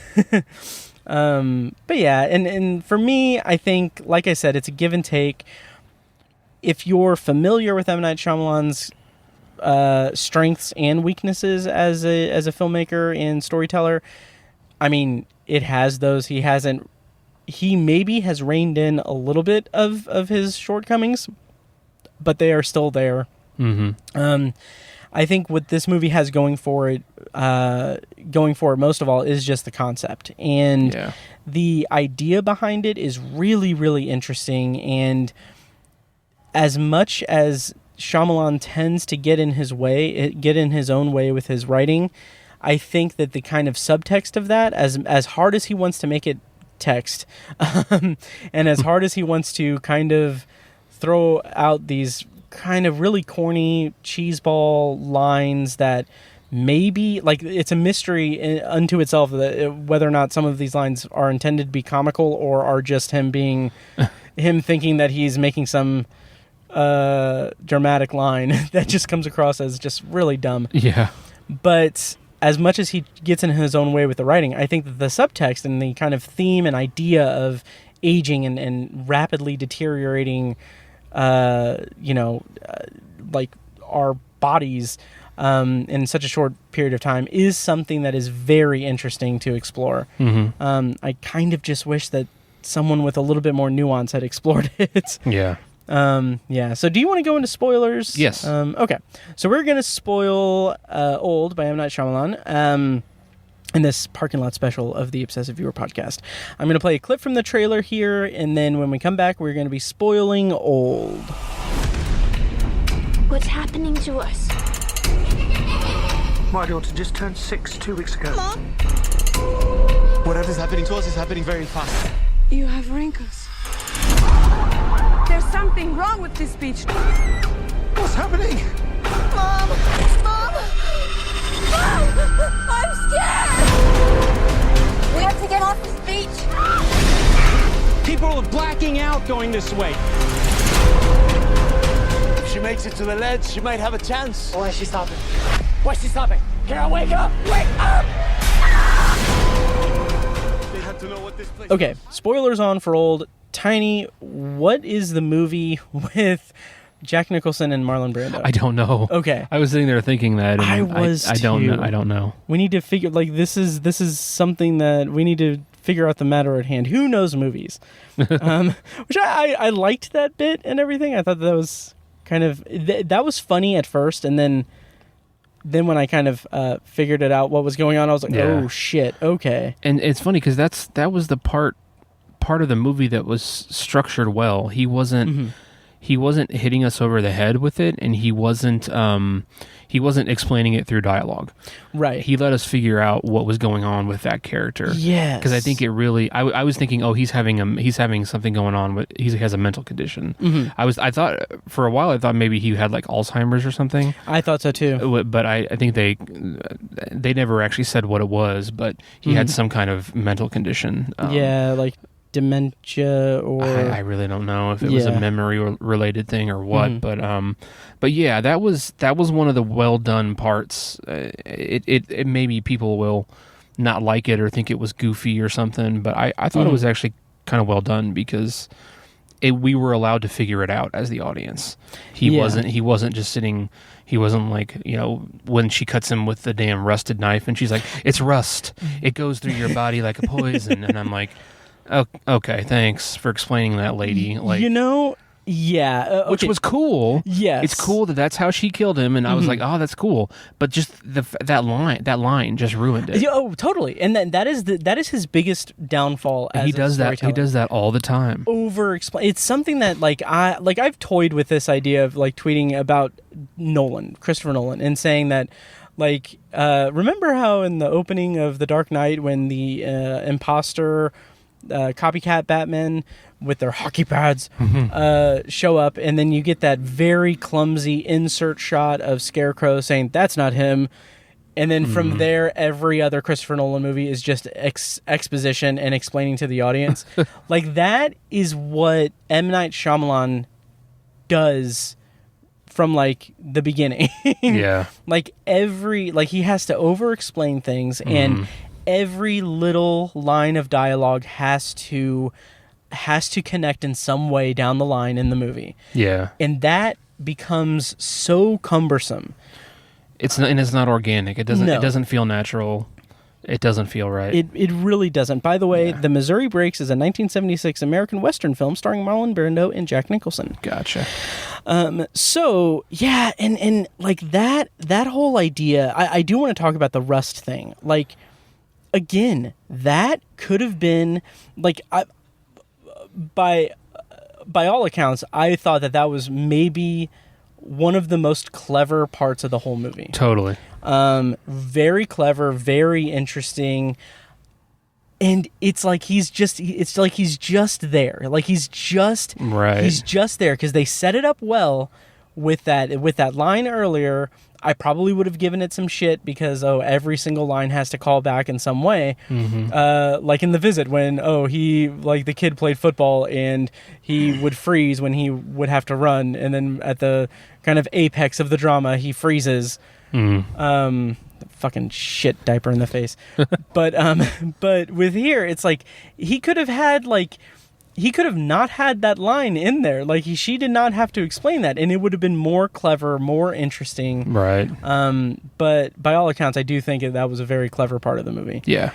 Speaker 1: yeah, and for me, I think, like I said, it's a give and take. If you're familiar with M. Night Shyamalan's strengths and weaknesses as a filmmaker and storyteller, I mean, it has those. He maybe has reined in a little bit of his shortcomings, but they are still there. Mm-hmm. I think what this movie has going for it most of all is just the concept, and the idea behind it is really, really interesting. And as much as Shyamalan tends to get in his own way with his writing, I think that the kind of subtext of that, as hard as he wants to make it text, and as hard as he wants to kind of throw out these kind of really corny cheeseball lines that maybe, like, it's a mystery unto itself whether or not some of these lines are intended to be comical or are just him thinking that he's making some dramatic line that just comes across as just really dumb.
Speaker 2: Yeah.
Speaker 1: But as much as he gets in his own way with the writing, I think that the subtext and the kind of theme and idea of aging and rapidly deteriorating like our bodies in such a short period of time is something that is very interesting to explore. Mm-hmm. I kind of just wish that someone with a little bit more nuance had explored it.
Speaker 2: Yeah.
Speaker 1: So do you want to go into spoilers?
Speaker 2: Yes.
Speaker 1: Okay. So we're going to spoil Old by M. Night Shyamalan in this parking lot special of the Obsessive Viewer podcast. I'm going to play a clip from the trailer here, and then when we come back, we're going to be spoiling Old.
Speaker 3: What's happening to us?
Speaker 4: My daughter just turned 6 2 weeks ago.
Speaker 3: Mom?
Speaker 5: Whatever's happening to us is happening very fast.
Speaker 6: You have wrinkles. There's something wrong with this beach.
Speaker 5: What's happening?
Speaker 3: Mom! Mom! Mom! I'm scared! We have to get off this beach.
Speaker 7: People are blacking out going this way.
Speaker 5: If she makes it to the ledge, she might have a chance.
Speaker 7: Why is she stopping? Why is she stopping? Kara, wake up! Wake up!
Speaker 5: They had to know what this place
Speaker 1: Okay, spoilers on for Old. Tiny, what is the movie with Jack Nicholson and Marlon Brando?
Speaker 2: I don't know.
Speaker 1: Okay.
Speaker 2: I was sitting there thinking that. And
Speaker 1: I
Speaker 2: don't know. I don't know.
Speaker 1: We need to figure, like, this is something that we need to figure out the matter at hand. Who knows movies? Which I liked that bit and everything. I thought that was kind of, that was funny at first, and then when I kind of figured it out what was going on, I was like, oh shit, okay.
Speaker 2: And it's funny because that was the part of the movie that was structured well. He wasn't hitting us over the head with it, and he wasn't explaining it through dialogue.
Speaker 1: Right.
Speaker 2: He let us figure out what was going on with that character.
Speaker 1: Yes.
Speaker 2: Because I think it really. I was thinking, oh, he's having something going on with. He has a mental condition. Mm-hmm. I thought for a while maybe he had like Alzheimer's or something.
Speaker 1: I thought so too.
Speaker 2: But I think they never actually said what it was. But he had some kind of mental condition.
Speaker 1: Like dementia, or
Speaker 2: I really don't know if it was a memory related thing or what, but yeah, that was one of the well done parts. It maybe people will not like it or think it was goofy or something, but I thought it was actually kind of well done because we were allowed to figure it out as the audience. He wasn't just sitting, he wasn't like, when she cuts him with the damn rusted knife and she's like, it's rust. It goes through your body like a poison. And I'm like, oh, okay, thanks for explaining that, lady. Like,
Speaker 1: yeah.
Speaker 2: Which was cool.
Speaker 1: Yes.
Speaker 2: It's cool that that's how she killed him. And I was like, oh, that's cool. But just that line just ruined it.
Speaker 1: Oh, totally. And that is his biggest downfall as
Speaker 2: he does
Speaker 1: a
Speaker 2: that.
Speaker 1: storyteller.
Speaker 2: He does that all the time.
Speaker 1: Over-explain. It's something that I've toyed with this idea of like tweeting about Christopher Nolan, and saying that remember how in the opening of The Dark Knight when the imposter copycat Batman with their hockey pads show up, and then you get that very clumsy insert shot of Scarecrow saying that's not him, and then from there every other Christopher Nolan movie is just exposition and explaining to the audience. Like, that is what M. Night Shyamalan does from like the beginning.
Speaker 2: Yeah.
Speaker 1: He has to over explain things, and every little line of dialogue has to connect in some way down the line in the movie.
Speaker 2: Yeah.
Speaker 1: And that becomes so cumbersome.
Speaker 2: It's not organic. It doesn't feel natural. It doesn't feel right.
Speaker 1: It really doesn't. By the way, The Missouri Breaks is a 1976 American Western film starring Marlon Brando and Jack Nicholson.
Speaker 2: Gotcha.
Speaker 1: So yeah, and like that whole idea, I do want to talk about the rust thing. Like, again, that could have been like, by all accounts, I thought that was maybe one of the most clever parts of the whole movie.
Speaker 2: Totally.
Speaker 1: Very clever, very interesting. And it's like he's just there. Like he's just there because they set it up well with that line earlier. I probably would have given it some shit because every single line has to call back in some way. Like in The Visit when the kid played football and he would freeze when he would have to run, and then at the kind of apex of the drama he freezes. Fucking shit diaper in the face. but with here it's like he could have not had that line in there. Like she did not have to explain that, and it would have been more clever, more interesting.
Speaker 2: Right.
Speaker 1: But by all accounts, I do think that was a very clever part of the movie.
Speaker 2: Yeah.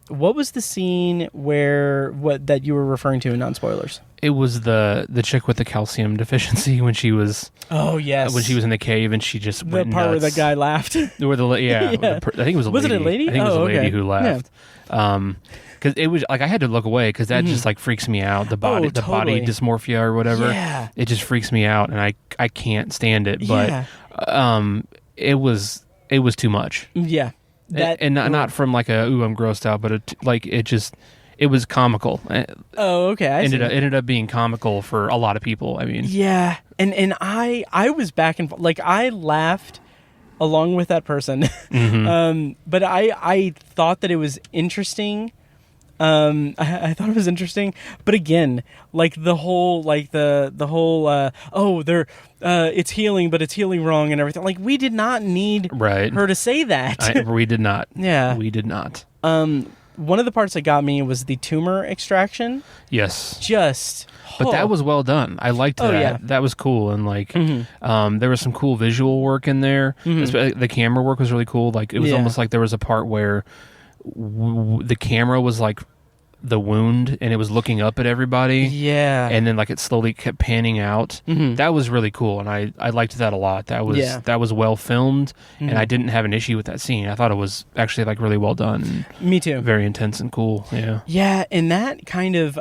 Speaker 1: What was the scene that you were referring to in non-spoilers?
Speaker 2: It was the chick with the calcium deficiency when she was.
Speaker 1: Oh yes.
Speaker 2: When she was in the cave and she just
Speaker 1: the
Speaker 2: went
Speaker 1: part
Speaker 2: nuts.
Speaker 1: where the guy laughed.
Speaker 2: Where I think it was a lady.
Speaker 1: Was it a lady?
Speaker 2: I think it was a lady
Speaker 1: okay.
Speaker 2: who laughed.
Speaker 1: Yeah.
Speaker 2: Because it was like I had to look away because that just like freaks me out. The body dysmorphia or whatever.
Speaker 1: Yeah.
Speaker 2: It just freaks me out, and I can't stand it. But it was too much.
Speaker 1: Yeah.
Speaker 2: And not from like I'm grossed out, but it was comical.
Speaker 1: Oh, okay.
Speaker 2: Ended up being comical for a lot of people. I mean,
Speaker 1: yeah, and I was back and like I laughed along with that person, but I thought that it was interesting. I thought it was interesting, but again, like the whole it's healing, but it's healing wrong and everything. Like we did not need her to say that.
Speaker 2: We did not.
Speaker 1: Yeah,
Speaker 2: we did not.
Speaker 1: One of the parts that got me was the tumor extraction.
Speaker 2: Yes. But that was well done. I liked that.
Speaker 1: Yeah.
Speaker 2: That was cool. And like, there was some cool visual work in there. The camera work was really cool. Like, it was almost like there was a part where the camera was like the wound and it was looking up at everybody.
Speaker 1: Yeah.
Speaker 2: And then like it slowly kept panning out. That was really cool. And I liked that a lot. That was well filmed. And I didn't have an issue with that scene. I thought it was actually like really well done.
Speaker 1: Me too.
Speaker 2: Very intense and cool. Yeah.
Speaker 1: Yeah. And that kind of,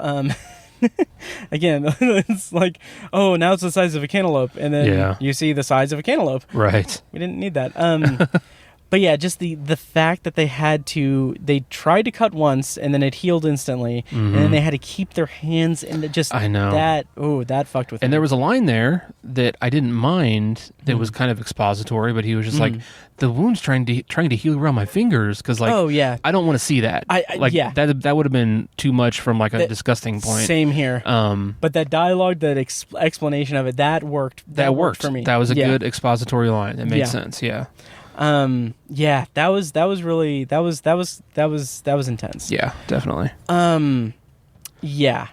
Speaker 1: again, it's like, now it's the size of a cantaloupe. And then you see the size of a cantaloupe.
Speaker 2: Right.
Speaker 1: We didn't need that. But yeah, just the fact that they tried to cut once and then it healed instantly, and then they had to keep their hands in
Speaker 2: I know.
Speaker 1: that fucked with me.
Speaker 2: And there was a line there that I didn't mind that was kind of expository, but he was just like, the wound's trying to heal around my fingers because like, I don't want to see that. That would have been too much from like a disgusting point.
Speaker 1: Same here. But that dialogue, that explanation of it, that worked. That worked for me.
Speaker 2: That was a good expository line. It made sense. Yeah.
Speaker 1: That was intense.
Speaker 2: Yeah, definitely.
Speaker 1: Yeah.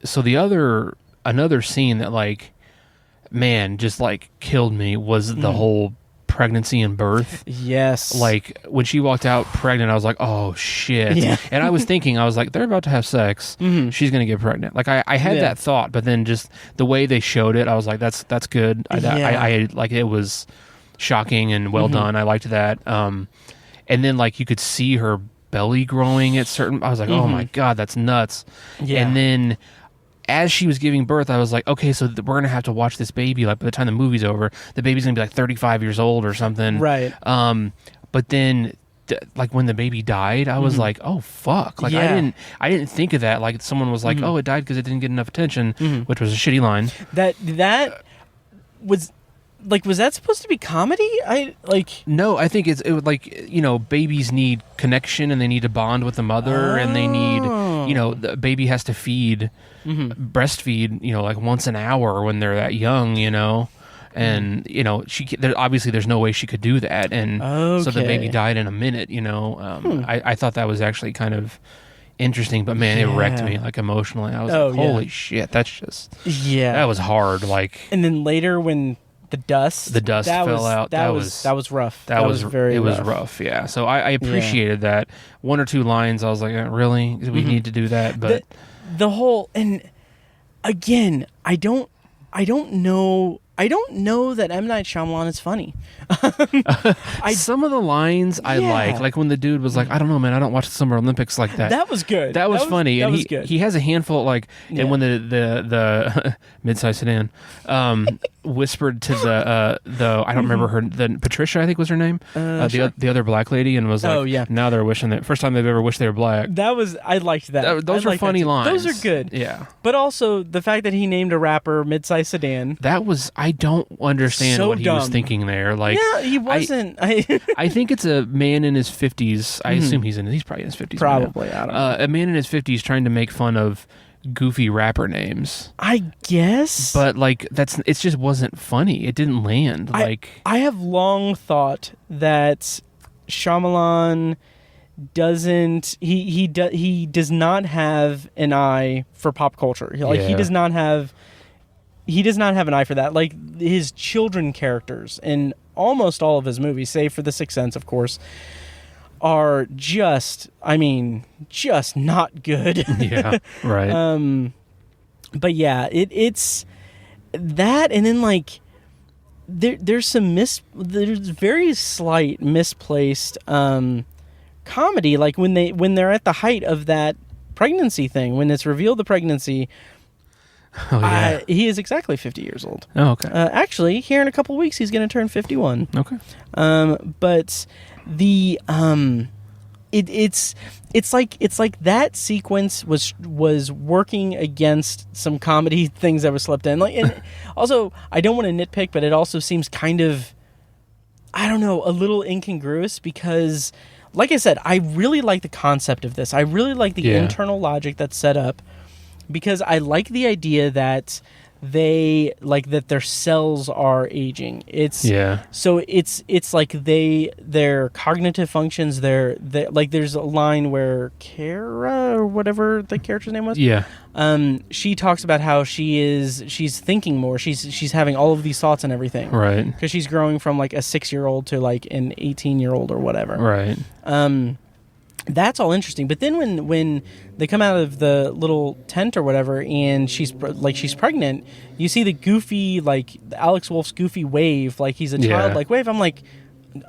Speaker 2: So another scene that like man, just like killed me was the whole pregnancy and birth.
Speaker 1: Yes.
Speaker 2: Like when she walked out pregnant, I was like, oh shit.
Speaker 1: Yeah.
Speaker 2: And I was thinking, I was like, they're about to have sex. She's going to get pregnant. Like I had that thought, but then just the way they showed it, I was like, that's good. I like, it was shocking and well done. I liked that. And then like you could see her belly growing at certain, I was like, oh my God, that's nuts. Yeah. And then as she was giving birth, I was like, okay, so we're going to have to watch this baby. Like by the time the movie's over, the baby's going to be like 35 years old or something.
Speaker 1: Right.
Speaker 2: But then like when the baby died, I was like, oh fuck. Like I didn't think of that. Like someone was like, oh, it died because it didn't get enough attention, which was a shitty line.
Speaker 1: That was like, was that supposed to be comedy?
Speaker 2: No, I think it was like, you know, babies need connection and they need to bond with the mother and they need, you know, the baby has to feed, breastfeed, you know, like once an hour when they're that young, you know, and you know obviously there's no way she could do that, and so the baby died in a minute, you know. I thought that was actually kind of interesting, but man, it wrecked me like emotionally. I was like, holy shit, that's just that was hard. Like,
Speaker 1: and then later when the dust fell out. That was rough.
Speaker 2: That was
Speaker 1: very
Speaker 2: rough. Was rough. Yeah. So I appreciated that. One or two lines, I was like, really? Do we need to do that? But
Speaker 1: the whole, and again, I don't know that M. Night Shyamalan is funny.
Speaker 2: Some of the lines I like when the dude was like, I don't know, man, I don't watch the Summer Olympics like that.
Speaker 1: That was good.
Speaker 2: That was funny.
Speaker 1: That
Speaker 2: and
Speaker 1: was good.
Speaker 2: He has a handful, like, and when the mid-sized sedan whispered to the I don't remember her, the Patricia, I think was her name,
Speaker 1: sure.
Speaker 2: the other black lady, and was like, now they're wishing that first time they've ever wished they were black.
Speaker 1: I liked that.
Speaker 2: Those are funny lines.
Speaker 1: Those are good.
Speaker 2: Yeah.
Speaker 1: But also the fact that he named a rapper mid-sized sedan.
Speaker 2: That was, I don't understand what he was thinking there. Like,
Speaker 1: yeah, he wasn't.
Speaker 2: I think it's a man in his 50s. I assume he's probably in his 50s.
Speaker 1: Probably,
Speaker 2: right
Speaker 1: I don't know.
Speaker 2: A man in his 50s trying to make fun of goofy rapper names.
Speaker 1: I guess.
Speaker 2: But like it just wasn't funny. It didn't land. I
Speaker 1: have long thought that Shyamalan doesn't he does not have an eye for pop culture. Like he does not have an eye for that. Like his children characters in almost all of his movies, save for The Sixth Sense, of course, are just not good.
Speaker 2: Yeah, right.
Speaker 1: But yeah, it's that, and then like there's very slight misplaced comedy, like when they're at the height of that pregnancy thing, when it's revealed the pregnancy.
Speaker 2: Oh, yeah.
Speaker 1: He is exactly 50 years old.
Speaker 2: Oh, okay.
Speaker 1: Actually, here in a couple weeks, he's going to turn 51.
Speaker 2: Okay.
Speaker 1: But the it's like that sequence was working against some comedy things that were slept in. Like, and also, I don't want to nitpick, but it also seems kind of, I don't know, a little incongruous because, like I said, I really like the concept of this. I really like the internal logic that's set up. Because I like the idea that that their cells are aging. So it's like their cognitive functions. They're like, there's a line where Kara or whatever the character's name was.
Speaker 2: Yeah.
Speaker 1: She talks about how she's thinking more. She's having all of these thoughts and everything.
Speaker 2: Right.
Speaker 1: Because she's growing from like a 6-year-old to like an 18-year-old or whatever.
Speaker 2: Right.
Speaker 1: That's all interesting, but then when they come out of the little tent or whatever, and she's pregnant, you see the goofy, like Alex Wolff's goofy wave, like he's a childlike wave. I'm like,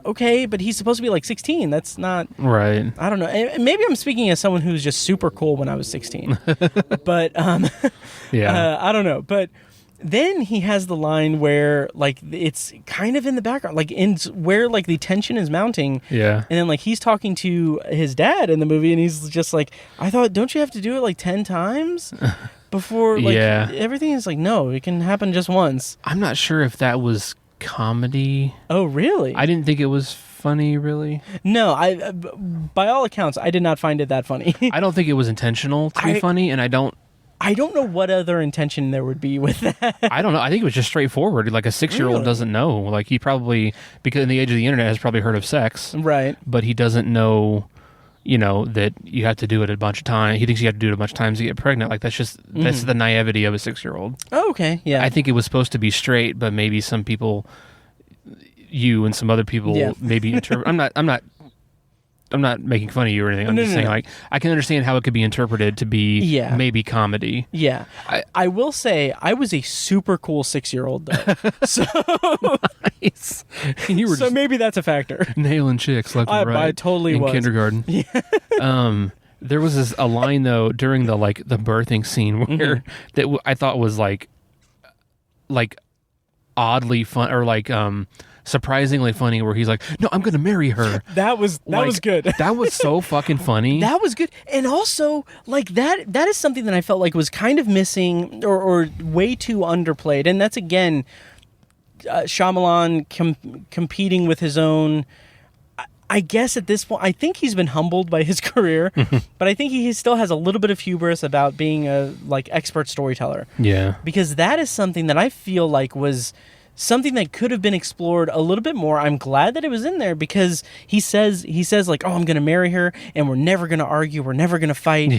Speaker 1: okay, but he's supposed to be like 16. That's not
Speaker 2: right.
Speaker 1: I don't know. Maybe I'm speaking as someone who's just super cool when I was 16, but I don't know. But then he has the line where like it's kind of in the background, like in where like the tension is mounting.
Speaker 2: Yeah.
Speaker 1: And then like he's talking to his dad in the movie, and he's just like, I thought, don't you have to do it like 10 times before? Like everything is like, no, it can happen just once.
Speaker 2: I'm not sure if that was comedy.
Speaker 1: Oh, really?
Speaker 2: I didn't think it was funny, really.
Speaker 1: No, by all accounts, I did not find it that funny.
Speaker 2: I don't think it was intentional to be funny, and I don't know what other intention there would be with that. I don't know. I think it was just straightforward. Like a 6-year-old doesn't know. Like he probably, because in the age of the internet, has probably heard of sex.
Speaker 1: Right.
Speaker 2: But he doesn't know that you have to do it a bunch of times. He thinks you have to do it a bunch of times to get pregnant. Like, that's the naivety of a 6-year-old.
Speaker 1: Oh, okay. Yeah.
Speaker 2: I think it was supposed to be straight, but maybe some people, you and some other people, maybe interpret. I'm not making fun of you or anything. I'm just saying, like, I can understand how it could be interpreted to be maybe comedy.
Speaker 1: Yeah. I will say I was a super cool 6-year-old though. So
Speaker 2: nice. And you were
Speaker 1: so maybe that's a factor.
Speaker 2: Nailing chicks left and right.
Speaker 1: I totally
Speaker 2: in
Speaker 1: was.
Speaker 2: kindergarten. Yeah. There was a line though during the birthing scene where that I thought was like oddly fun, or surprisingly funny, where he's like, "No, I'm going to marry her."
Speaker 1: That was good.
Speaker 2: That was so fucking funny.
Speaker 1: That was good. And also, like, that is something that I felt like was kind of missing or way too underplayed. And that's, again, Shyamalan competing with his own... I guess at this point, I think he's been humbled by his career, but I think he still has a little bit of hubris about being a, expert storyteller.
Speaker 2: Yeah.
Speaker 1: Because that is something that I feel like was... something that could have been explored a little bit more. I'm glad that it was in there because he says like, "Oh, I'm going to marry her and we're never going to argue. We're never going to fight,"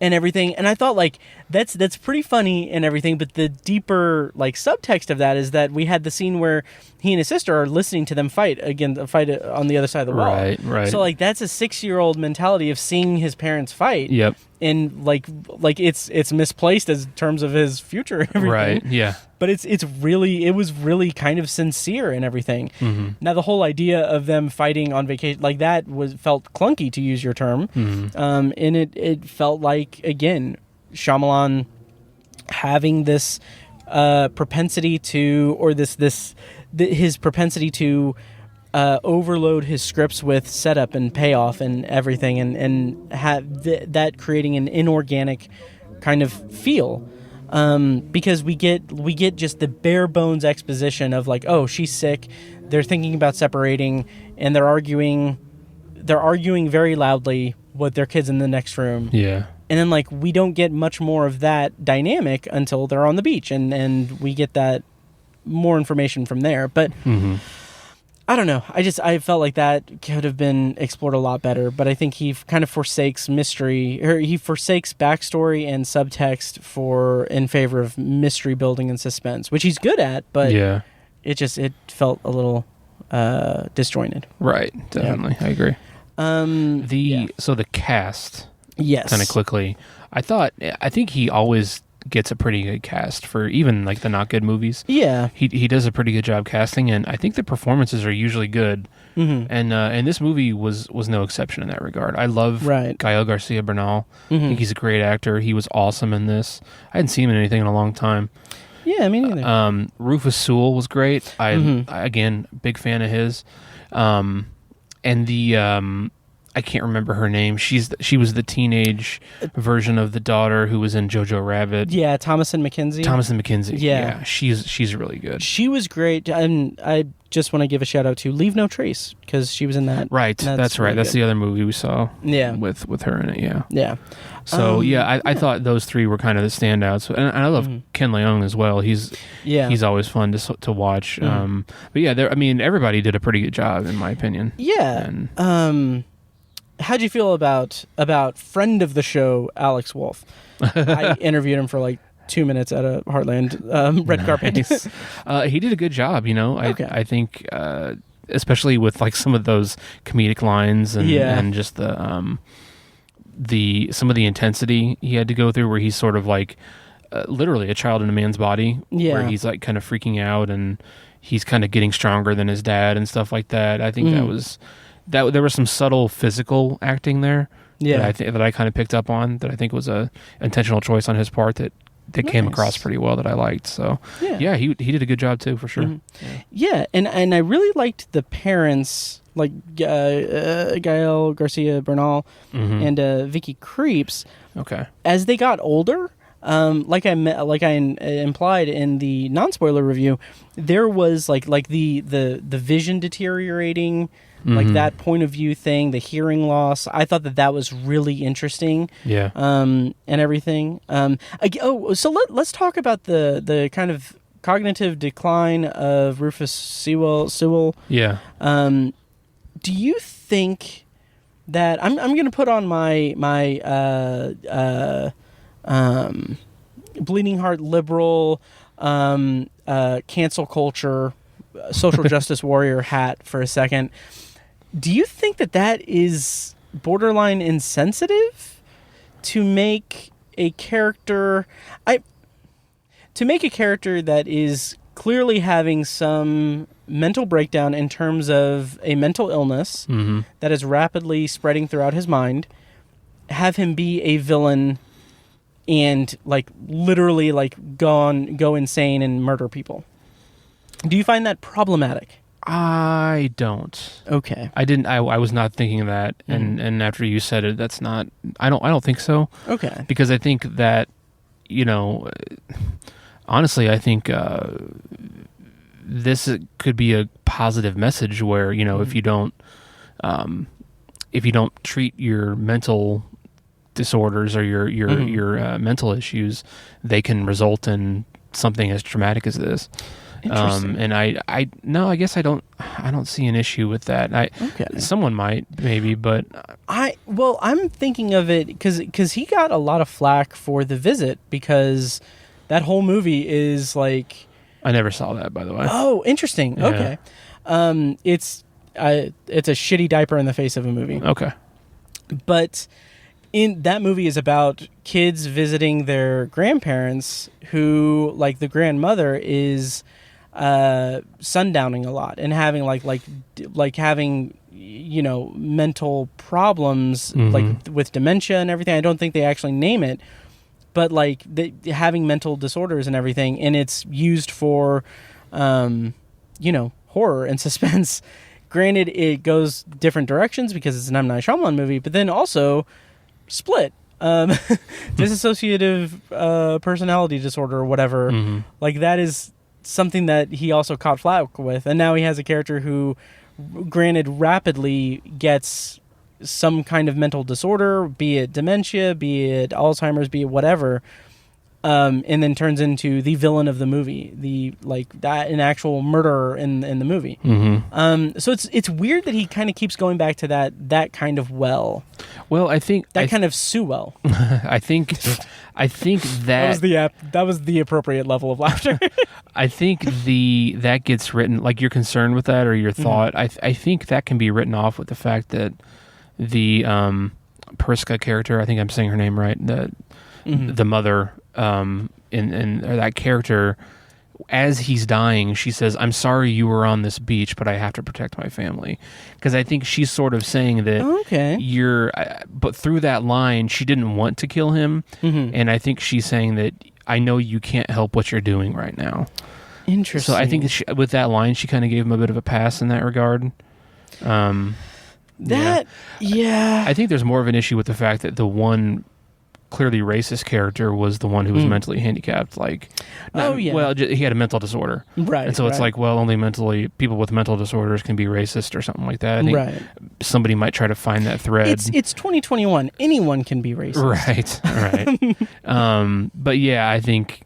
Speaker 1: and everything. And I thought, like, that's pretty funny and everything. But the deeper, subtext of that is that we had the scene where he and his sister are listening to them fight on the other side of the wall.
Speaker 2: Right.
Speaker 1: So, that's a 6-year-old mentality of seeing his parents fight.
Speaker 2: Yep.
Speaker 1: And it's misplaced as terms of his future and everything.
Speaker 2: Right. Yeah.
Speaker 1: But it was really kind of sincere and everything. Mm-hmm. Now the whole idea of them fighting on vacation felt clunky, to use your term. Mm-hmm. And it felt like, again, Shyamalan having this propensity to, or his propensity to overload his scripts with setup and payoff and everything, and have that creating an inorganic kind of feel. Because we get just the bare bones exposition of oh, she's sick, they're thinking about separating, and they're arguing very loudly with their kids in the next room.
Speaker 2: Yeah.
Speaker 1: And then we don't get much more of that dynamic until they're on the beach, and we get that more information from there. But I don't know. I felt like that could have been explored a lot better, but I think he kind of forsakes mystery, or he forsakes backstory and subtext in favor of mystery building and suspense, which he's good at, but it felt a little disjointed.
Speaker 2: Right. Definitely. Yeah. I agree. So the cast.
Speaker 1: Yes.
Speaker 2: Kind of quickly. I think he always gets a pretty good cast for even the not good movies. Yeah. He does a pretty good job casting, and I think the performances are usually good. Mm-hmm. And this movie was no exception in that regard. I love Gael Garcia Bernal. Mm-hmm. I think he's a great actor. He was awesome in this. I hadn't seen him in anything in a long time.
Speaker 1: Yeah, me neither.
Speaker 2: Rufus Sewell was great. I again, big fan of his. And the I can't remember her name. She was the teenage version of the daughter who was in Jojo Rabbit.
Speaker 1: Yeah, Thomasin McKenzie.
Speaker 2: Yeah, she's really good.
Speaker 1: She was great, and I just want to give a shout out to Leave No Trace, because she was in that.
Speaker 2: Right, that's right. That's the other movie we saw.
Speaker 1: Yeah,
Speaker 2: with her in it. Yeah.
Speaker 1: Yeah.
Speaker 2: So I thought those three were kind of the standouts, and I love Ken Leung as well. He's always fun to watch. But yeah, everybody did a pretty good job in my opinion.
Speaker 1: Yeah. And, how'd you feel about friend of the show Alex Wolff? I interviewed him for 2 minutes at a Heartland red carpet.
Speaker 2: He did a good job. I think especially with some of those comedic lines and just the some of the intensity he had to go through, where he's sort of literally a child in a man's body, where he's kind of freaking out and he's kind of getting stronger than his dad and stuff like that. I think that was. There was some subtle physical acting there that I kind of picked up on, that I think was a intentional choice on his part that came across pretty well, that I liked. So he did a good job too, for sure.
Speaker 1: Mm-hmm. Yeah, and I really liked the parents, Gael Garcia Bernal and Vicky Creeps.
Speaker 2: Okay,
Speaker 1: as they got older. Like I implied in the non-spoiler review, there was the vision deteriorating, that point of view thing, the hearing loss. I thought that was really interesting.
Speaker 2: Yeah.
Speaker 1: And everything. So let's talk about the kind of cognitive decline of Rufus Sewell.
Speaker 2: Yeah.
Speaker 1: Do you think that I'm going to put on my bleeding heart liberal cancel culture social justice warrior hat for a second. Do you think that is borderline insensitive to make a character that is clearly having some mental breakdown in terms of a mental illness that is rapidly spreading throughout his mind, have him be a villain and like literally like go insane and murder people? Do you find that problematic?
Speaker 2: I don't.
Speaker 1: Okay.
Speaker 2: I was not thinking of that, and after you said it, that's not. I don't think so.
Speaker 1: Okay.
Speaker 2: Because I think that, honestly, I think this could be a positive message where if you don't treat your mental disorders or your mental issues, they can result in something as traumatic as this. And I guess I don't see an issue with that. Someone might maybe, but
Speaker 1: I'm thinking of it because he got a lot of flack for The Visit because that whole movie is like.
Speaker 2: I never saw that, by the way.
Speaker 1: Oh, interesting.
Speaker 2: Yeah.
Speaker 1: Okay, it's a shitty diaper in the face of a movie.
Speaker 2: Okay, but
Speaker 1: in that movie is about kids visiting their grandparents who, like, the grandmother is sundowning a lot and having like having mental problems like with dementia and everything. I don't think they actually name it, but like having mental disorders and everything, and it's used for horror and suspense. Granted, it goes different directions because it's an M. Night Shyamalan movie, but then also Split, dissociative personality disorder or whatever. Like, that is something that he also caught flack with, and now he has a character who, granted, rapidly gets some kind of mental disorder, be it dementia, be it Alzheimer's, be it whatever, and then turns into the villain of the movie, an actual murderer in the movie. So it's weird that he kind of keeps going back to that kind of well.
Speaker 2: Well, I think
Speaker 1: that kind of Sue-well.
Speaker 2: I think that
Speaker 1: was the appropriate level of laughter.
Speaker 2: I think that gets written, like, your concern with that or your thought. I think that can be written off with the fact that the Priska character, I think I'm saying her name right, the mother in that character, as he's dying, she says, "I'm sorry you were on this beach, but I have to protect my family." Because I think she's sort of saying that but through that line, she didn't want to kill him, and I think she's saying that I know you can't help what you're doing right now.
Speaker 1: Interesting.
Speaker 2: So I think with that line, she kind of gave him a bit of a pass in that regard. I think there's more of an issue with the fact that the one clearly racist character was the one who was mentally handicapped. Like, well, he had a mental disorder,
Speaker 1: right?
Speaker 2: And so it's like, well, only people with mental disorders can be racist or something like that. I think somebody might try to find that thread.
Speaker 1: It's 2021. Anyone can be racist,
Speaker 2: right? But yeah, I think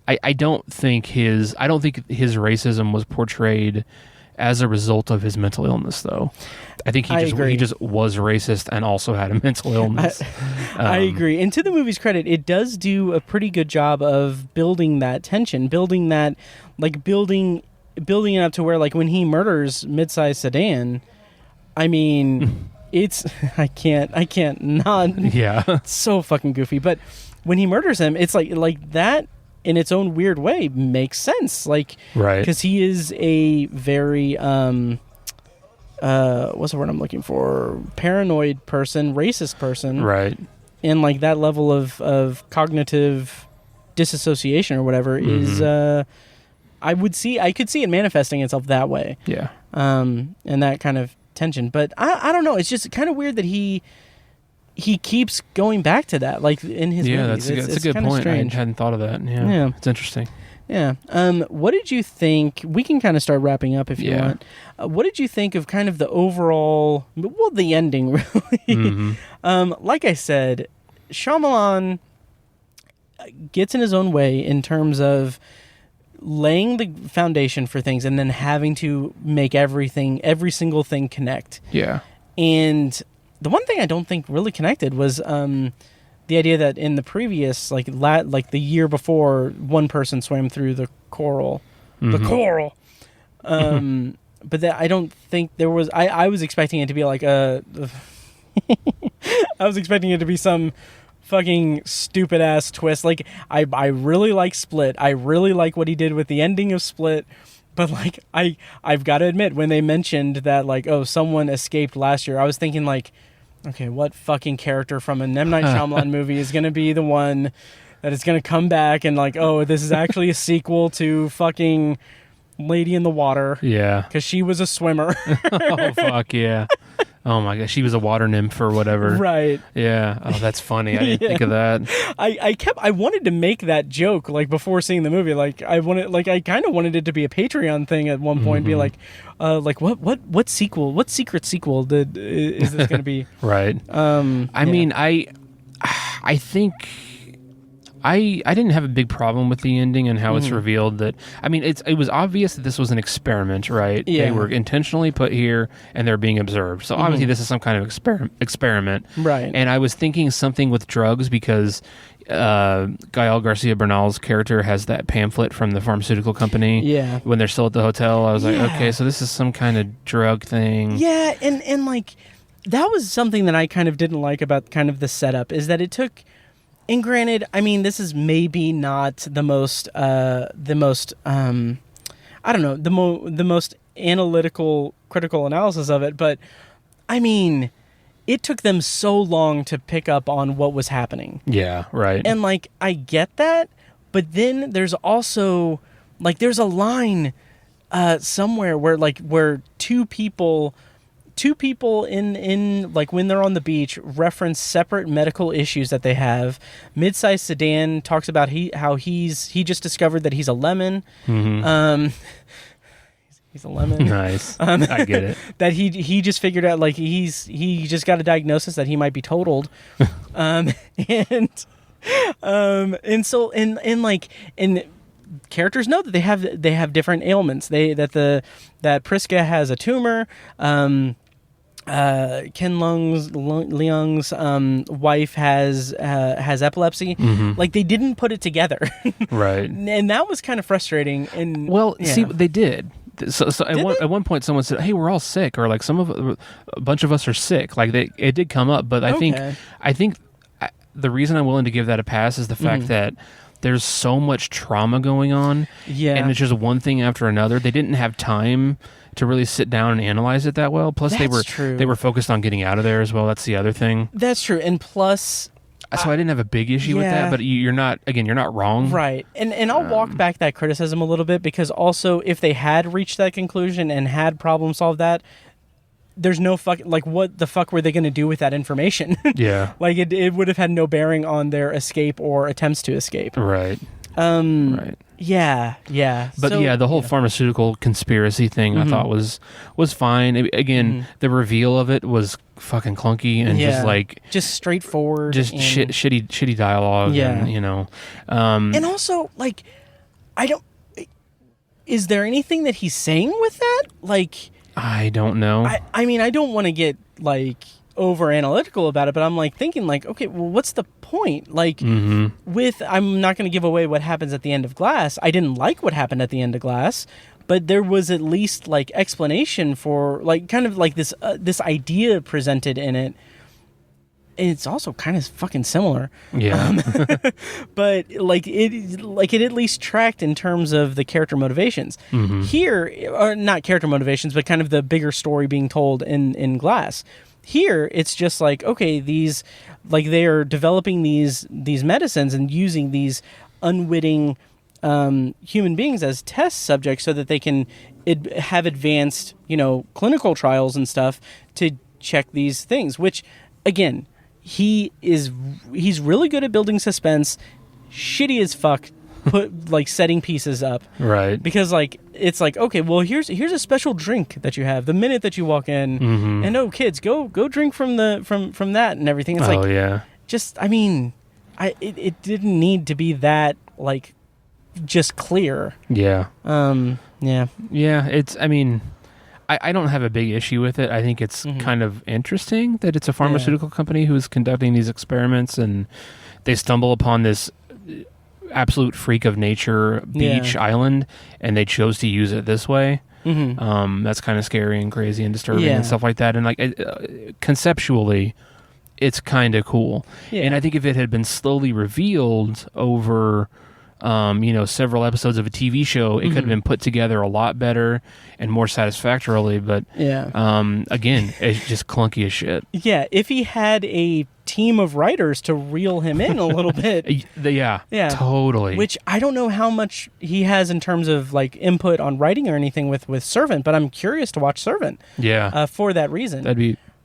Speaker 2: I don't think his racism was portrayed as a result of his mental illness, though. I think he just was racist and also had a mental illness.
Speaker 1: I agree. And to the movie's credit, it does do a pretty good job of building that tension, building it up to where, like, when he murders Midsize Sedan, I mean, I can't not.
Speaker 2: Yeah.
Speaker 1: It's so fucking goofy. But when he murders him, it's like that in its own weird way makes sense. Like,
Speaker 2: right.
Speaker 1: Because he is a very, what's the word I'm looking for? Paranoid person, racist person.
Speaker 2: Right.
Speaker 1: And like that level of cognitive disassociation or whatever is, I could see it manifesting itself that way.
Speaker 2: Yeah.
Speaker 1: And that kind of tension. But I don't know. It's just kind of weird that he keeps going back to that, like, in his movies.
Speaker 2: That's a good point.
Speaker 1: Strange.
Speaker 2: I hadn't thought of that. Yeah. It's interesting.
Speaker 1: Yeah. What did you think? We can kind of start wrapping up if you want. What did you think of kind of the overall, the ending, really? Like I said, Shyamalan gets in his own way in terms of laying the foundation for things and then having to make every single thing connect.
Speaker 2: Yeah.
Speaker 1: And the one thing I don't think really connected was the idea that in the previous, like the year before, one person swam through the coral. The coral. But that I don't think there was... I was expecting it to be like a... I was expecting it to be some fucking stupid ass twist. Like, I really like Split. I really like what he did with the ending of Split. But like, I've got to admit, when they mentioned that, like, oh, someone escaped last year, I was thinking like, okay, what fucking character from an M. Night Shyamalan movie is going to be the one that is going to come back and like, oh, this is actually a sequel to fucking Lady in the Water.
Speaker 2: Yeah.
Speaker 1: Because she was a swimmer.
Speaker 2: Oh, fuck, yeah. Oh my gosh, she was a water nymph or whatever.
Speaker 1: Right.
Speaker 2: Yeah. Oh, that's funny. I didn't think of that.
Speaker 1: I wanted to make that joke like before seeing the movie. Like I kind of wanted it to be a Patreon thing at one point. Be like what sequel? What secret sequel is this going to be?
Speaker 2: Right. I mean, I think. I didn't have a big problem with the ending and how it's revealed that... I mean, it was obvious that this was an experiment, right?
Speaker 1: Yeah.
Speaker 2: They were intentionally put here and they're being observed. So obviously this is some kind of experiment.
Speaker 1: Right.
Speaker 2: And I was thinking something with drugs because Gael Garcia Bernal's character has that pamphlet from the pharmaceutical company.
Speaker 1: Yeah.
Speaker 2: When they're still at the hotel, I was like, okay, so this is some kind of drug thing.
Speaker 1: Yeah, and like, that was something that I kind of didn't like about kind of the setup, is that it took... And granted, I mean, this is maybe not the most analytical, critical analysis of it, but I mean, it took them so long to pick up on what was happening.
Speaker 2: Yeah, right.
Speaker 1: And like, I get that, but then there's also like, there's a line somewhere where two people in like when they're on the beach reference separate medical issues that they have. Mid-sized Sedan talks about how he just discovered that he's a lemon. He's a lemon.
Speaker 2: Nice. I get it.
Speaker 1: That he just figured out like he just got a diagnosis that he might be totaled. And characters know that they have different ailments. That Priska has a tumor. Ken Leung's wife has epilepsy. Like, they didn't put it together.
Speaker 2: Right.
Speaker 1: And that was kind of frustrating. And
Speaker 2: see, they did. So at one point, someone said, "Hey, we're all sick," or like a bunch of us are sick. Like it did come up, but I think the reason I'm willing to give that a pass is the fact that there's so much trauma going on, and it's just one thing after another. They didn't have time to really sit down and analyze it that well. Plus, they were focused on getting out of there as well. That's the other thing.
Speaker 1: That's true, and plus.
Speaker 2: So I didn't have a big issue with that, but you're not wrong.
Speaker 1: Right. And I'll walk back that criticism a little bit, because also if they had reached that conclusion and had problem solved that, there's no fucking, like, what the fuck were they going to do with that information?
Speaker 2: Yeah.
Speaker 1: Like, it would have had no bearing on their escape or attempts to escape.
Speaker 2: Right.
Speaker 1: Right. Yeah.
Speaker 2: But the whole pharmaceutical conspiracy thing I thought was fine. Again, the reveal of it was fucking clunky and
Speaker 1: just straightforward,
Speaker 2: just shitty dialogue.
Speaker 1: Yeah.
Speaker 2: And,
Speaker 1: and also, like, is there anything that he's saying with that? Like,
Speaker 2: I don't know.
Speaker 1: I mean, I don't want to get like over analytical about it, but I'm like thinking like, okay, well, what's the point? Like, I'm not going to give away what happens at the end of Glass. I didn't like what happened at the end of Glass, but there was at least like explanation for like kind of like this idea presented in it. And it's also kind of fucking similar.
Speaker 2: Yeah.
Speaker 1: But like it at least tracked in terms of the character motivations. Here, or not character motivations, but kind of the bigger story being told in Glass. Here, it's just like, okay, these, like, they are developing these medicines and using these unwitting human beings as test subjects so that they can have advanced, clinical trials and stuff to check these things, which, again, he's really good at building suspense, shitty as fuck, setting pieces up,
Speaker 2: right?
Speaker 1: Because like it's like, okay, well, here's a special drink that you have the minute that you walk in, and kids, go drink from that and everything. It's just, I mean, it didn't need to be that like just clear.
Speaker 2: Yeah. It's, I mean, I don't have a big issue with it. I think it's kind of interesting that it's a pharmaceutical company who's conducting these experiments, and they stumble upon this absolute freak of nature beach island, and they chose to use it this way. That's kind of scary and crazy and disturbing and stuff like that. And like conceptually, it's kind of cool. And I think if it had been slowly revealed over several episodes of a TV show, it could have been put together a lot better and more satisfactorily. But again, it's just clunky as shit.
Speaker 1: Yeah, if he had a team of writers to reel him in a little bit.
Speaker 2: Yeah, totally.
Speaker 1: Which I don't know how much he has in terms of like input on writing or anything with Servant, but I'm curious to watch Servant.
Speaker 2: Yeah,
Speaker 1: for that reason.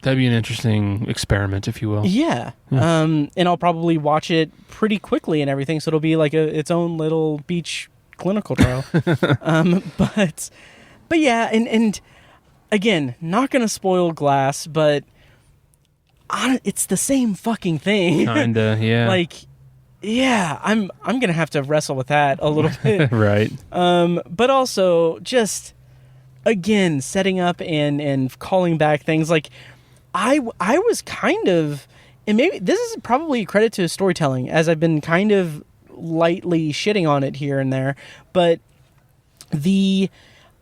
Speaker 2: That'd be an interesting experiment, if you will.
Speaker 1: Yeah. And I'll probably watch it pretty quickly and everything, so it'll be like its own little beach clinical trial. But yeah, and again, not gonna spoil Glass, but it's the same fucking thing.
Speaker 2: Kinda, yeah.
Speaker 1: Like, yeah, I'm gonna have to wrestle with that a little bit.
Speaker 2: Right.
Speaker 1: But also just again setting up and calling back things like. I was kind of, and maybe this is probably a credit to his storytelling, as I've been kind of lightly shitting on it here and there, but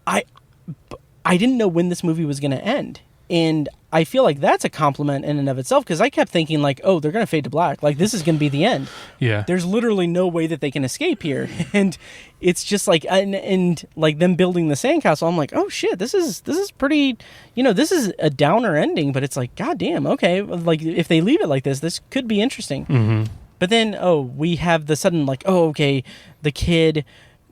Speaker 1: I didn't know when this movie was going to end, and I feel like that's a compliment in and of itself, because I kept thinking like, oh, they're going to fade to black, like this is going to be the end.
Speaker 2: Yeah, there's
Speaker 1: literally no way that they can escape here, and it's just like and like them building the sandcastle. I'm like, oh shit, this is pretty, this is a downer ending, but it's like, goddamn, okay, like if they leave it like this could be interesting. But then we have the sudden like, oh okay, the kid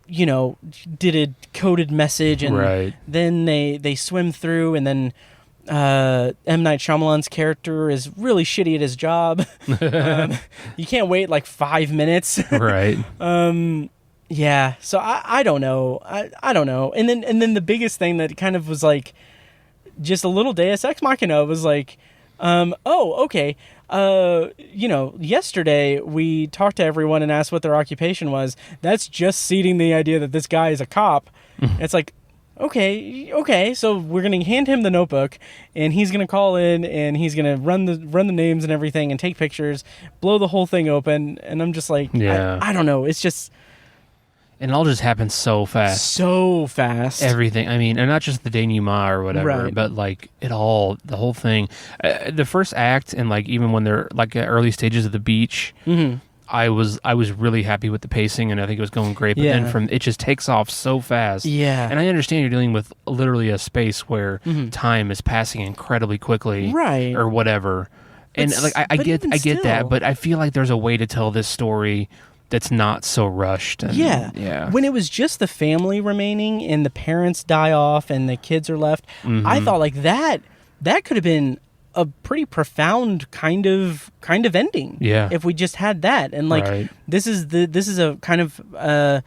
Speaker 1: did a coded message, and then they swim through, and then M. Night Shyamalan's character is really shitty at his job. You can't wait like 5 minutes.
Speaker 2: Right.
Speaker 1: Yeah. So I don't know. I don't know. And then the biggest thing that kind of was like just a little Deus Ex Machina was like, okay. Yesterday we talked to everyone and asked what their occupation was. That's just seeding the idea that this guy is a cop. It's like, okay, so we're gonna hand him the notebook, and he's gonna call in, and he's gonna run the names and everything, and take pictures, blow the whole thing open, and I'm just like, I don't know, it's just,
Speaker 2: and it all just happens so fast, everything. I mean, and not just the denouement or whatever, but like the whole thing, the first act, and like even when they're like at early stages of the beach. I was really happy with the pacing, and I think it was going great. But then it just takes off so fast. Yeah. And I understand you're dealing with literally a space where time is passing incredibly quickly, right, or whatever. And like I get that, but I feel like there's a way to tell this story that's not so rushed. And, yeah.
Speaker 1: When it was just the family remaining, and the parents die off, and the kids are left, I thought like that could have been a pretty profound kind of ending. Yeah. If we just had that, and like this is a kind of a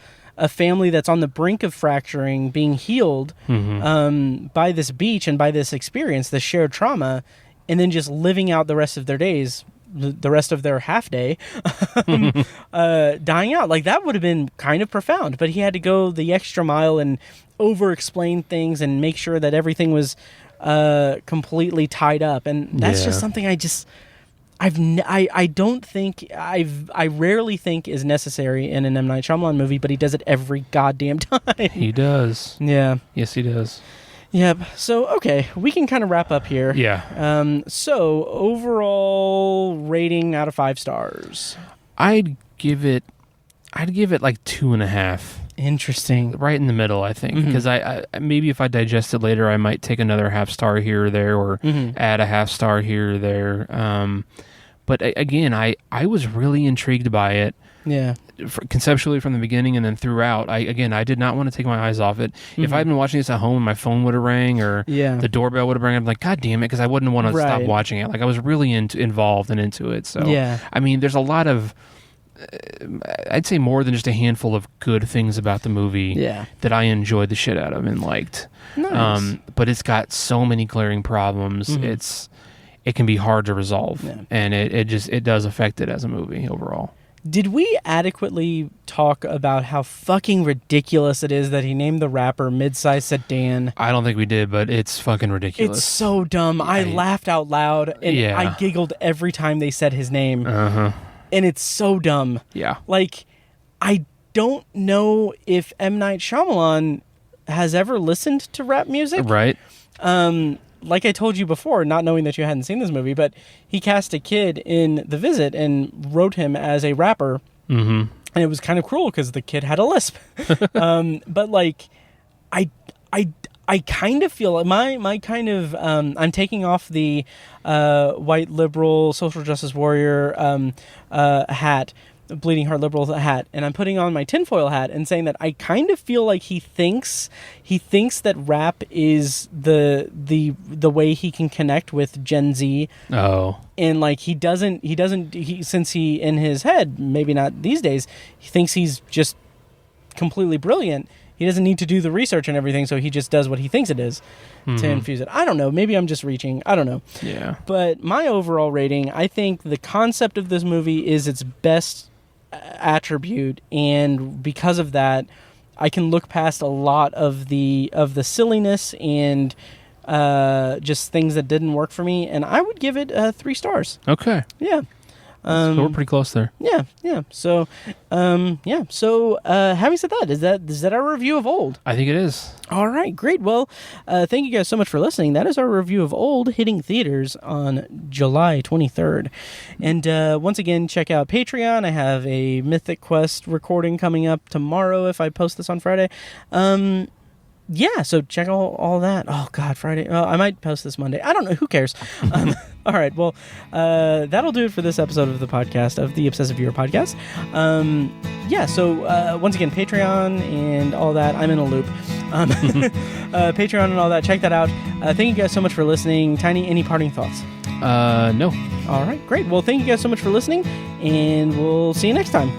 Speaker 1: family that's on the brink of fracturing, being healed by this beach and by this experience, this shared trauma, and then just living out the rest of their days, the rest of their half day, dying out. Like that would have been kind of profound, but he had to go the extra mile and over explain things and make sure that everything was completely tied up, and that's just something I rarely think is necessary in an M. Night Shyamalan movie, but he does it every goddamn time.
Speaker 2: He does.
Speaker 1: Yeah.
Speaker 2: Yes, he does.
Speaker 1: Yep. So okay, we can kind of wrap up here.
Speaker 2: Yeah.
Speaker 1: So overall rating out of 5 stars.
Speaker 2: I'd give it like 2.5.
Speaker 1: Interesting.
Speaker 2: Right in the middle, I think, because I maybe if I digest it later, I might take another half star here or there, or add a half star here or there. But again, I was really intrigued by it.
Speaker 1: Yeah.
Speaker 2: Conceptually from the beginning and then throughout. I did not want to take my eyes off it. If I had been watching this at home, my phone would have rang, or the doorbell would have rang. I'm like, God damn it, because I wouldn't want to stop watching it. Like I was really involved and into it. So I mean, there's a lot of, I'd say more than just a handful of good things about the movie that I enjoyed the shit out of and liked.
Speaker 1: Nice.
Speaker 2: But it's got so many glaring problems. It can be hard to resolve, and it does affect it as a movie overall.
Speaker 1: Did we adequately talk about how fucking ridiculous it is that he named the rapper Midsize Sedan?
Speaker 2: I don't think we did, but it's fucking ridiculous.
Speaker 1: It's so dumb. I laughed out loud, and I giggled every time they said his name. And it's so dumb.
Speaker 2: Yeah.
Speaker 1: Like, I don't know if M. Night Shyamalan has ever listened to rap music.
Speaker 2: Right.
Speaker 1: Like I told you before, not knowing that you hadn't seen this movie, but he cast a kid in The Visit and wrote him as a rapper. And it was kind of cruel because the kid had a lisp. But like, I kind of feel like my kind of I'm taking off the white liberal social justice warrior hat, bleeding heart liberal hat, and I'm putting on my tinfoil hat and saying that I kind of feel like he thinks that rap is the way he can connect with Gen Z.
Speaker 2: Oh.
Speaker 1: And like he doesn't since he in his head, maybe not these days, he thinks he's just completely brilliant. He doesn't need to do the research and everything, so he just does what he thinks it is to infuse it. I don't know. Maybe I'm just reaching. I don't know.
Speaker 2: Yeah.
Speaker 1: But my overall rating, I think the concept of this movie is its best attribute, and because of that, I can look past a lot of the silliness and just things that didn't work for me, and I would give it 3 stars.
Speaker 2: Okay.
Speaker 1: Yeah.
Speaker 2: So we're pretty close there.
Speaker 1: Yeah. So, So, having said that, is that our review of Old?
Speaker 2: I think it is.
Speaker 1: All right, great. Well, thank you guys so much for listening. That is our review of Old, hitting theaters on July 23rd. And once again, check out Patreon. I have a Mythic Quest recording coming up tomorrow if I post this on Friday. Yeah, so check all that. Oh, God, Friday. I might post this Monday. I don't know. Who cares? All right, well, that'll do it for this episode of the podcast, of the Obsessive Viewer podcast. So once again, Patreon and all that. I'm in a loop. Patreon and all that. Check that out. Thank you guys so much for listening. Tiny, any parting thoughts?
Speaker 2: No.
Speaker 1: All right, great. Well, thank you guys so much for listening, and we'll see you next time.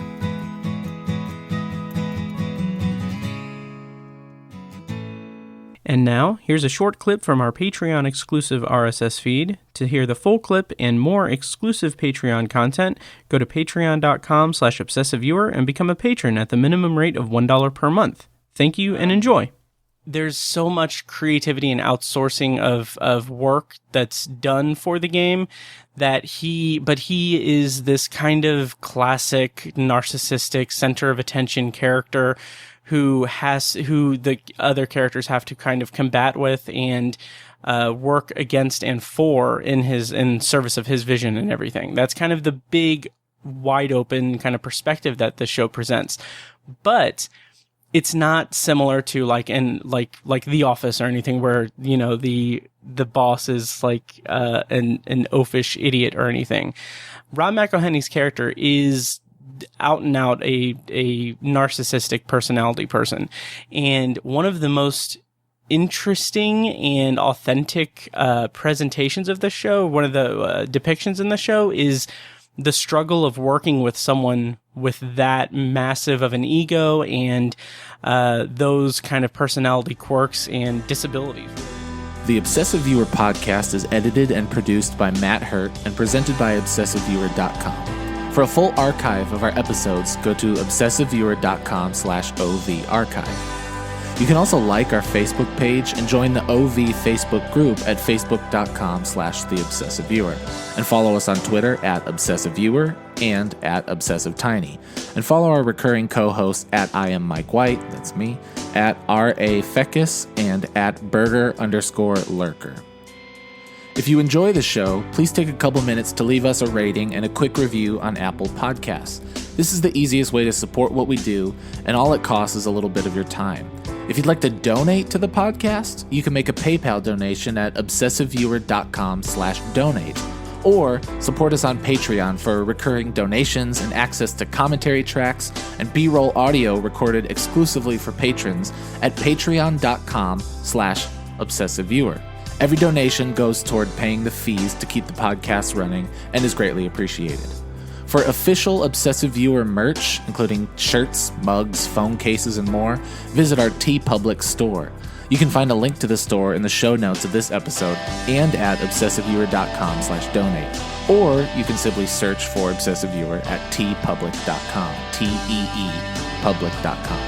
Speaker 1: And now, here's a short clip from our Patreon exclusive RSS feed. To hear the full clip and more exclusive Patreon content, go to patreon.com/obsessiveviewer and become a patron at the minimum rate of $1 per month. Thank you and enjoy. There's so much creativity and outsourcing of work that's done for the game that he is this kind of classic narcissistic center of attention character who the other characters have to kind of combat with and work against and for in service of his vision and everything. That's kind of the big, wide open kind of perspective that the show presents. But it's not similar to like The Office or anything where, you know, the boss is like an oafish idiot or anything. Rob McElhenney's character is out and out a narcissistic personality person. And one of the most interesting and authentic presentations of the show, one of the depictions in the show, is the struggle of working with someone with that massive of an ego and those kind of personality quirks and disabilities.
Speaker 8: The Obsessive Viewer podcast is edited and produced by Matt Hurt and presented by ObsessiveViewer.com. For a full archive of our episodes, go to obsessiveviewer.com/OV archive. You can also like our Facebook page and join the OV Facebook group at facebook.com/theobsessiveviewer. And follow us on Twitter at ObsessiveViewer and at ObsessiveTiny. And follow our recurring co-hosts at I am Mike White, that's me, at R.A. Feckus, and at Burger_Lurker. If you enjoy the show, please take a couple minutes to leave us a rating and a quick review on Apple Podcasts. This is the easiest way to support what we do, and all it costs is a little bit of your time. If you'd like to donate to the podcast, you can make a PayPal donation at obsessiveviewer.com/donate, or support us on Patreon for recurring donations and access to commentary tracks and B-roll audio recorded exclusively for patrons at patreon.com/obsessiveviewer. Every donation goes toward paying the fees to keep the podcast running and is greatly appreciated. For official Obsessive Viewer merch, including shirts, mugs, phone cases, and more, visit our TeePublic store. You can find a link to the store in the show notes of this episode and at obsessiveviewer.com/donate. Or you can simply search for Obsessive Viewer at teepublic.com, T-E-E, public.com.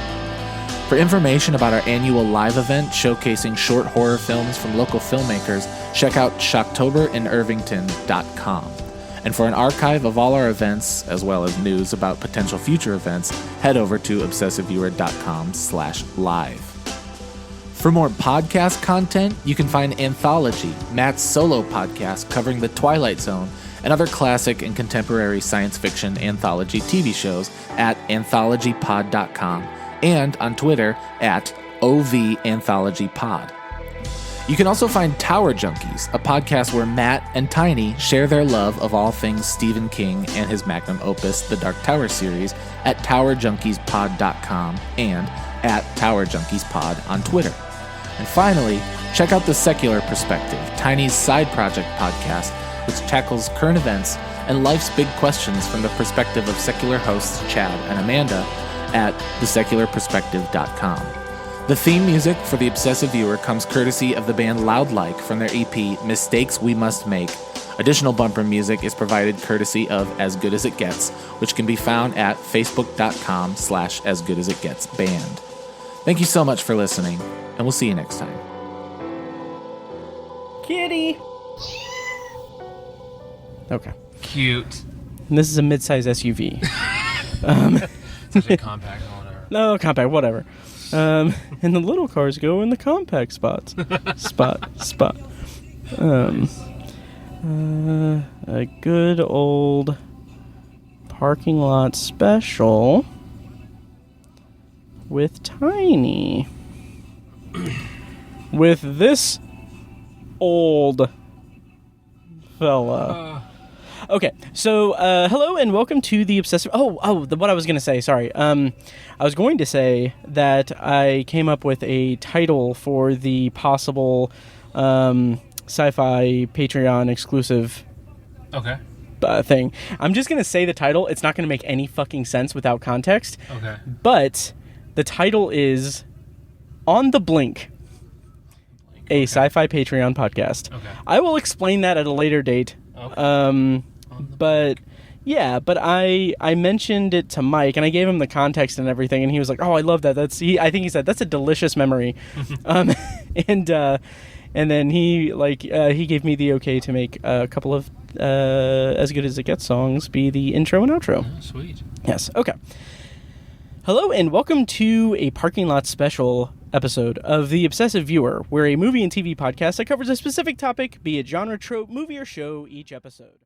Speaker 8: For information about our annual live event showcasing short horror films from local filmmakers, check out shocktoberinirvington.com. And for an archive of all our events, as well as news about potential future events, head over to obsessiveviewer.com/live. For more podcast content, you can find Anthology, Matt's solo podcast covering The Twilight Zone and other classic and contemporary science fiction anthology TV shows at anthologypod.com and on Twitter at OVAnthologyPod. You can also find Tower Junkies, a podcast where Matt and Tiny share their love of all things Stephen King and his magnum opus, The Dark Tower series, at towerjunkiespod.com and at towerjunkiespod on Twitter. And finally, check out The Secular Perspective, Tiny's side project podcast, which tackles current events and life's big questions from the perspective of secular hosts Chad and Amanda at thesecularperspective.com. The theme music for The Obsessive Viewer comes courtesy of the band Loudlike from their EP Mistakes We Must Make. Additional bumper music is provided courtesy of As Good As It Gets, which can be found at facebook.com/asgoodasitgetsband. Thank you so much for listening, and we'll see you next time.
Speaker 1: Kitty! Okay.
Speaker 2: Cute.
Speaker 1: And this is a mid-size SUV.
Speaker 2: Such a compact or whatever.
Speaker 1: No, compact, whatever. And the little cars go in the compact spots. Spot. A good old parking lot special with Tiny. With this old fella. Okay, so hello and welcome to the Obsessive... what I was going to say, sorry. I was going to say that I came up with a title for the possible sci-fi Patreon exclusive thing. I'm just going to say the title. It's not going to make any fucking sense without context.
Speaker 2: Okay.
Speaker 1: But the title is On the Blink, a sci-fi Patreon podcast. Okay. I will explain that at a later date. Okay. But I mentioned it to Mike and I gave him the context and everything, and he was like, "Oh, I love that. I think he said that's a delicious memory." And then he gave me the okay to make a couple of As Good As It Gets songs be the intro and outro.
Speaker 2: Oh, sweet.
Speaker 1: Yes. Okay. Hello and welcome to a parking lot special episode of The Obsessive Viewer, where a movie and TV podcast that covers a specific topic, be it genre, trope, movie, or show, each episode.